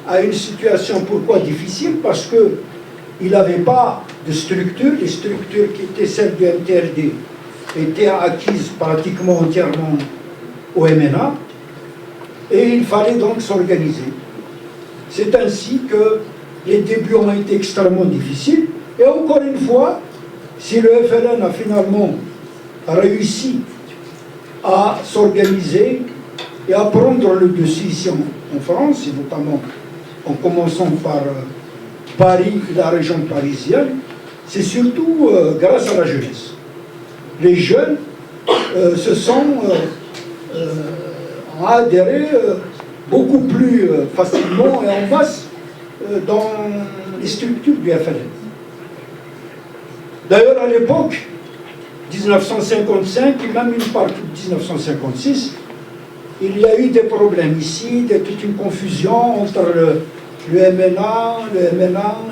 à une situation, pourquoi difficile? Parce qu'il n'avait pas de structure. Les structures qui étaient celles du MTLD étaient acquises pratiquement entièrement au MNA, et il fallait donc s'organiser. C'est ainsi que les débuts ont été extrêmement difficiles, et encore une fois, si le FLN a finalement réussi à s'organiser et à prendre le dessus ici en France, et notamment en commençant par Paris et la région parisienne, c'est surtout grâce à la jeunesse. Les jeunes se sont adhérés beaucoup plus facilement et en masse dans les structures du FLN. D'ailleurs, à l'époque, 1955 et même une partie de 1956, il y a eu des problèmes ici, toute une confusion entre le MNA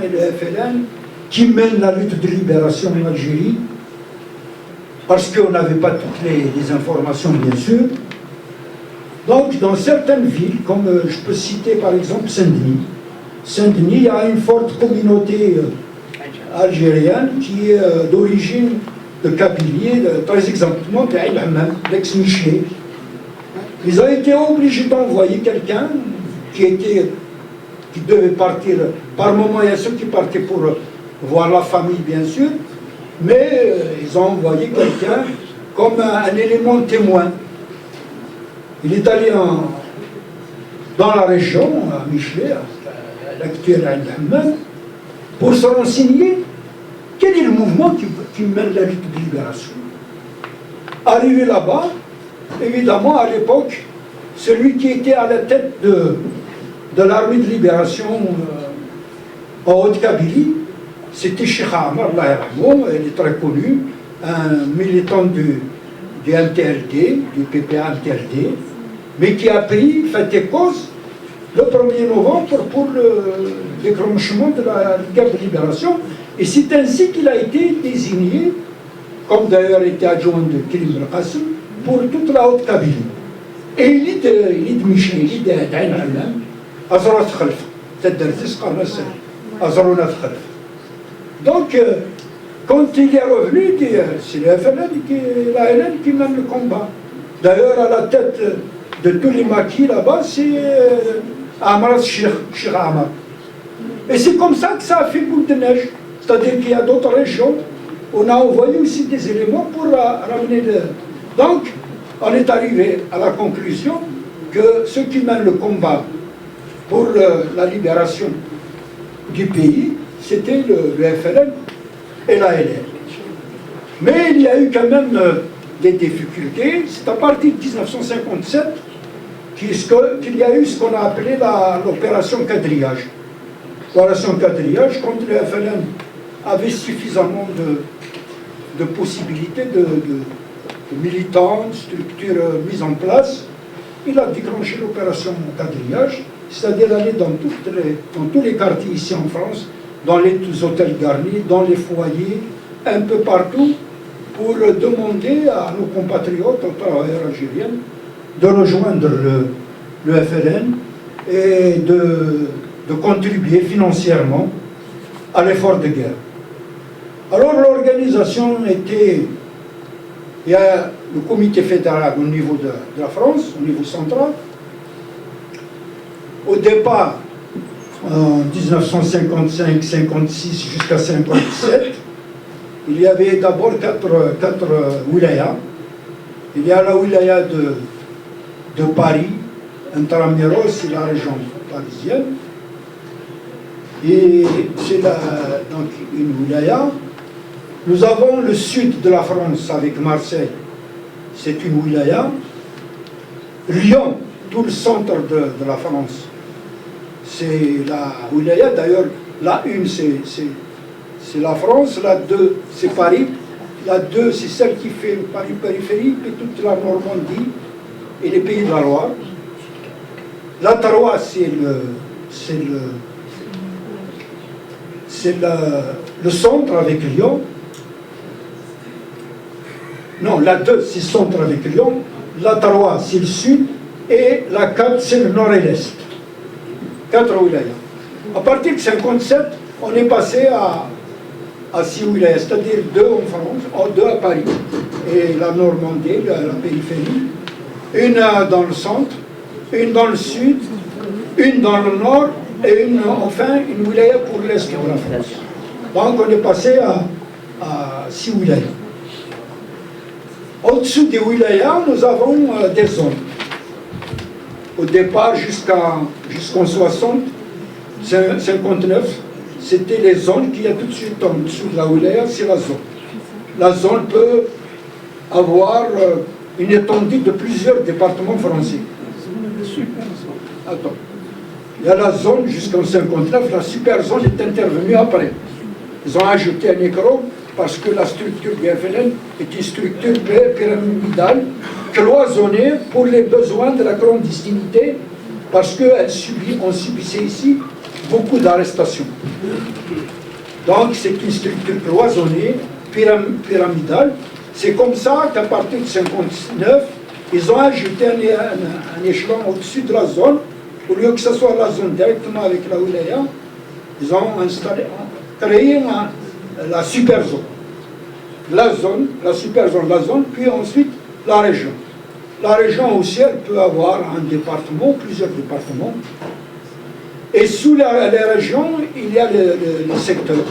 et le FLN qui mène la lutte de libération en Algérie, parce qu'on n'avait pas toutes les informations, bien sûr. Donc, dans certaines villes, comme je peux citer par exemple Saint-Denis, il y a une forte communauté algérienne qui est d'origine de Kabylie, très exactement de Aïn Hammam, l'ex-Michelet. Ils ont été obligés d'envoyer quelqu'un qui devait partir. Par moment, il y a ceux qui partaient pour voir la famille, bien sûr, mais ils ont envoyé quelqu'un comme un élément témoin. Il est allé dans la région, à Michelet, à l'actuel Aïn Hammam, pour se renseigner quel est le mouvement qui mène la lutte de libération. Arrivé là-bas, évidemment, à l'époque, celui qui était à la tête de l'armée de libération en Haute-Kabylie, c'était Cheikh Amar, il est très connu, un militant du MTLD, du PPA MTLD, mais qui a pris fait et cause le 1er novembre pour le déclenchement de la guerre de libération. Et c'est ainsi qu'il a été désigné, comme d'ailleurs était adjoint de Kérim El-Qassim, pour toute la Haute-Kabylie. Et il est de Michelet, il est d'Aïn Hammam, Azrat Khalf, Taddartis Qarnas, Azronat Khalf. Donc, quand il est revenu, c'est le FLN qui mène le combat. D'ailleurs, à la tête de tous les maquis là-bas, c'est Amar Cheikh Amar. Et c'est comme ça que ça a fait boule de neige. C'est-à-dire qu'il y a d'autres régions, on a envoyé aussi des éléments pour ramener le... Donc, on est arrivé à la conclusion que ceux qui mènent le combat pour la libération du pays, c'était le FLN et la LN. Mais il y a eu quand même des difficultés. C'est à partir de 1957 qu'il y a eu ce qu'on a appelé l'opération quadrillage. L'opération quadrillage, quand le FLN avait suffisamment de possibilités de militants, de structures mises en place, il a déclenché l'opération quadrillage, c'est-à-dire aller dans tous les quartiers ici en France, dans les hôtels garnis, dans les foyers, un peu partout, pour demander à nos compatriotes, aux travailleurs algériens, de rejoindre le FLN et de contribuer financièrement à l'effort de guerre. Alors l'organisation était, il y a le comité fédéral au niveau de la France, au niveau central. Au départ, en 1955-56 jusqu'à 57, il y avait d'abord quatre wilayas. Il y a la wilaya de Paris, Intramuros, c'est la région parisienne. Et c'est donc une wilaya. Nous avons le sud de la France avec Marseille, c'est une wilaya. Lyon, tout le centre de la France, c'est la wilaya. D'ailleurs, la une, c'est la France, la 2, c'est Paris. La 2, c'est celle qui fait Paris périphérique et toute la Normandie et les pays de la Loire. La 3, c'est le centre avec Lyon. Non, la 2, c'est le centre avec Lyon. La 3, c'est le sud. Et la 4, c'est le nord et l'est. 4 wilayas. À partir de 57, on est passé à 6 wilayas, c'est-à-dire 2 en France, 2 à Paris, et la Normandie, la périphérie, une dans le centre, une dans le sud, une dans le nord, et enfin une wilaya pour l'est de la France. Donc on est passé à 6 wilayas. Au-dessous des wilayas, nous avons des zones. Au départ, jusqu'en 59, c'était les zones qu'il y a tout de suite en dessous de la wilaya, c'est la zone. La zone peut avoir une étendue de plusieurs départements français. Attends. Il y a la zone jusqu'en 59, la super zone est intervenue après. Ils ont ajouté un écran parce que la structure du FLN est une structure pyramidale, cloisonnée pour les besoins de la clandestinité, parce qu'on subissait ici beaucoup d'arrestations. Donc c'est une structure cloisonnée, pyramidale. C'est comme ça qu'à partir de 59, ils ont ajouté un échelon au-dessus de la zone, au lieu que ce soit la zone directement avec la wilaya, ils ont créé la super zone. La super zone, la zone, puis ensuite la région. La région aussi, elle peut avoir un département, plusieurs départements. Et sous les régions, il y a les secteurs.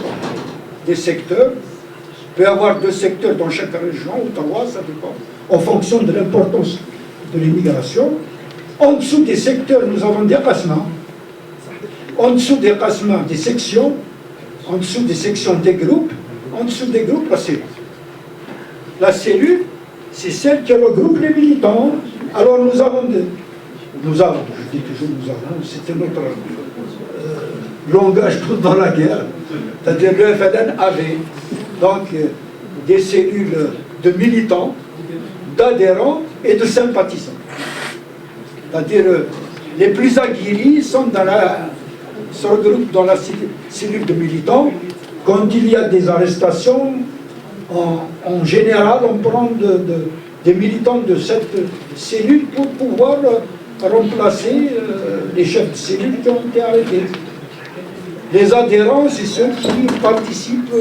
Des secteurs. Il peut y avoir 2 secteurs dans chaque région, ou 3, ça dépend, en fonction de l'importance de l'immigration. En dessous des secteurs, nous avons des qasmas. En dessous des qasmas, des sections. En dessous des sections, des groupes. En dessous des groupes, la cellule. La cellule, c'est celle qui regroupe les militants. Alors nous avons, je dis toujours nous avons, c'était notre langage dans la guerre. C'est-à-dire le FLN avait donc des cellules de militants, d'adhérents et de sympathisants. C'est-à-dire les plus aguerris se regroupent dans la cellule de militants. Quand il y a des arrestations, en général, on prend des militants de cette cellule pour pouvoir remplacer les chefs de cellule qui ont été arrêtés. Les adhérents, c'est ceux qui participent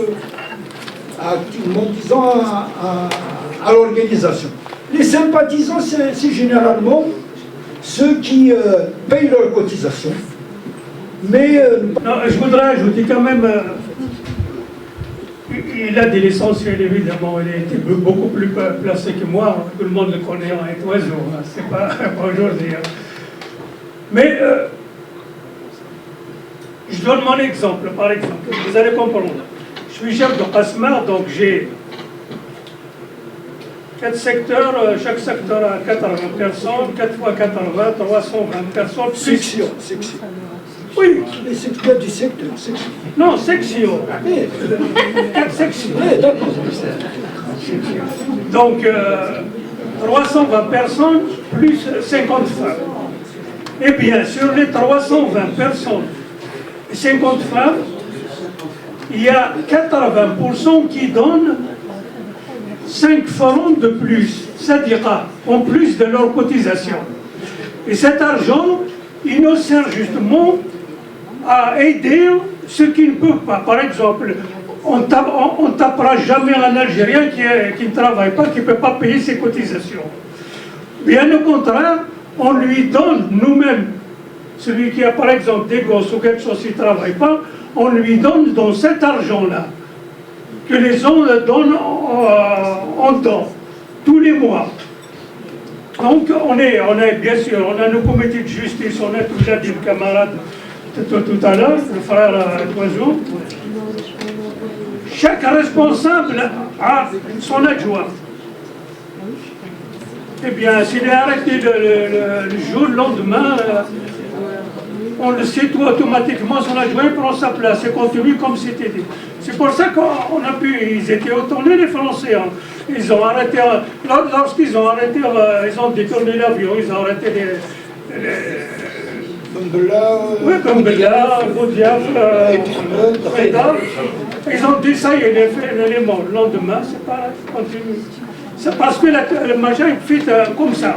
activement, disons, à l'organisation. Les sympathisants, c'est généralement ceux qui payent leurs cotisations. Mais... non, je voudrais ajouter quand même... il a dit l'essentiel, évidemment. Il a été beaucoup plus placé que moi. Tout le monde le connaît en un oiseau. Hein. C'est pas aujourd'hui. Hein. Mais je donne mon exemple, par exemple. Vous allez comprendre. Je suis chef de qasma, donc j'ai 4 secteurs. Chaque secteur a 80 personnes. 4 fois 80, 320 personnes. Section. Oui. Les secteurs du secteur. Non, section. 4 sections. Oui, d'accord. Donc, 320 personnes plus 50 femmes. Eh bien, sur les 320 personnes, 50 femmes, il y a 80% qui donnent 5 francs de plus, c'est-à-dire en plus de leur cotisation. Et cet argent, il nous sert justement à aider ceux qui ne peuvent pas. Par exemple, on ne tapera jamais un Algérien qui ne travaille pas, qui ne peut pas payer ses cotisations. Bien au contraire, on lui donne nous-mêmes, celui qui a par exemple des gosses ou quelque chose qui ne travaille pas, on lui donne dans cet argent-là, que les gens donnent en temps, tous les mois. Donc on est bien sûr, on a nos comités de justice, on a tout ça, dit le camarade tout à l'heure, le frère Toiseau. Chaque responsable a son adjoint. Eh bien, s'il est arrêté le jour, le lendemain, on le sait tout automatiquement, son adjoint prend sa place et continue comme c'était dit. C'est pour ça qu'on a pu, ils étaient étonnés les Français. Hein. Ils ont arrêté, lorsqu'ils ont arrêté, ils ont détourné l'avion, ils ont arrêté Bembella, Boudiaf, Reda. Ils ont dit ça, il est mort. Le lendemain, c'est pareil, continue. C'est parce que le machin est fait comme ça.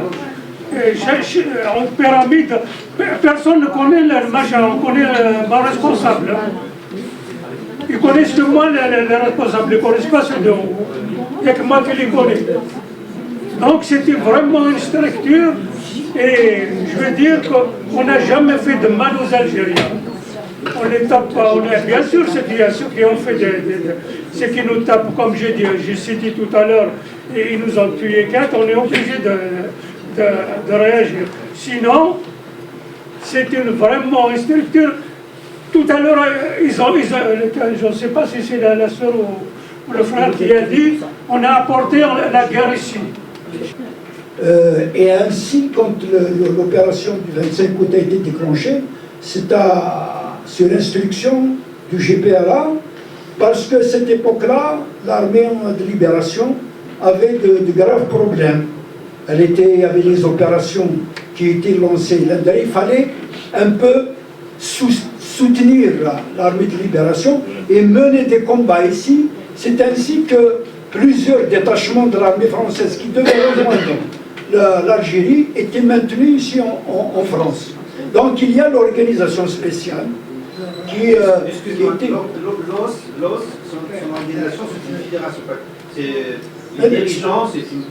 En pyramide, personne ne connaît le machin, on connaît mon responsable. Ils connaissent que moi les responsables, ils ne connaissent pas ceux de haut. Il n'y a que moi qui les connais. Donc c'était vraiment une structure, et je veux dire qu'on n'a jamais fait de mal aux Algériens. On ne les tape pas, bien sûr, ceux qui ont fait ceux qui nous tapent, comme j'ai cité tout à l'heure, et ils nous ont tué 4, on est obligé de réagir. Sinon, c'est vraiment une structure. Tout à l'heure, je ne sais pas si c'est la soeur ou le frère qui a dit, on a apporté la guerre ici. Et ainsi, quand l'opération du 25 août a été déclenchée, c'est sur l'instruction du GPLA, parce que cette époque-là, l'armée de libération avait de graves problèmes. Il y avait les opérations qui étaient lancées. Il fallait un peu soutenir l'armée de libération et mener des combats ici. C'est ainsi que plusieurs détachements de l'armée française qui devaient rejoindre l'Algérie étaient maintenus ici en France. Donc il y a l'organisation spéciale qui était... L'OS, son organisation, c'est une fédération. Les dirigeants, c'est une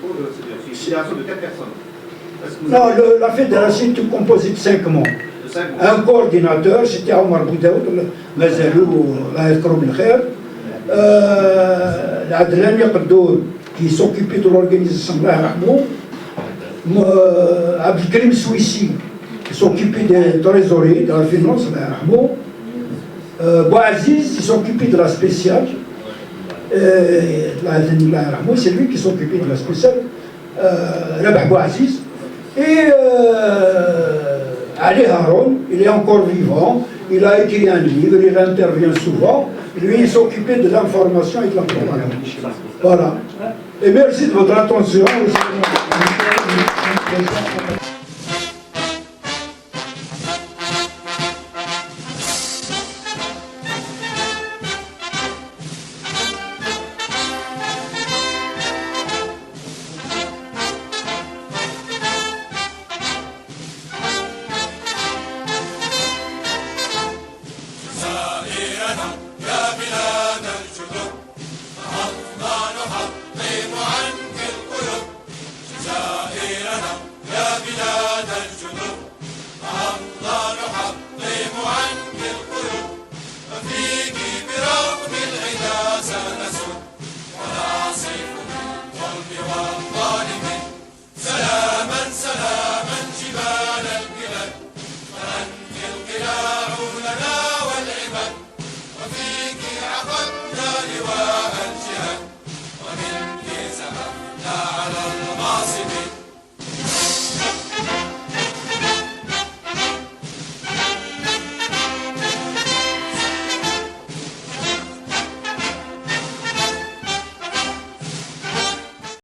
fédération de 4 personnes. Non, la fédération est composée de 5 membres. Un coordinateur, c'était Omar Boudaoud, Mazalou, Adrien Yaqdour, qui s'occupait de l'organisation de Abdelkrim Souissi, qui s'occupait des trésoreries, de la finance, Bouaziz, qui s'occupait de la spéciale, c'est lui qui s'occupait de la spéciale, Rabah Bouaziz, et Ali Haroun, il est encore vivant, il a écrit un livre, il intervient souvent, lui il s'occupait de l'information et de la propagande. Voilà. Et merci de votre attention. لواء الجهاد ومنك زحفنا على المعاصي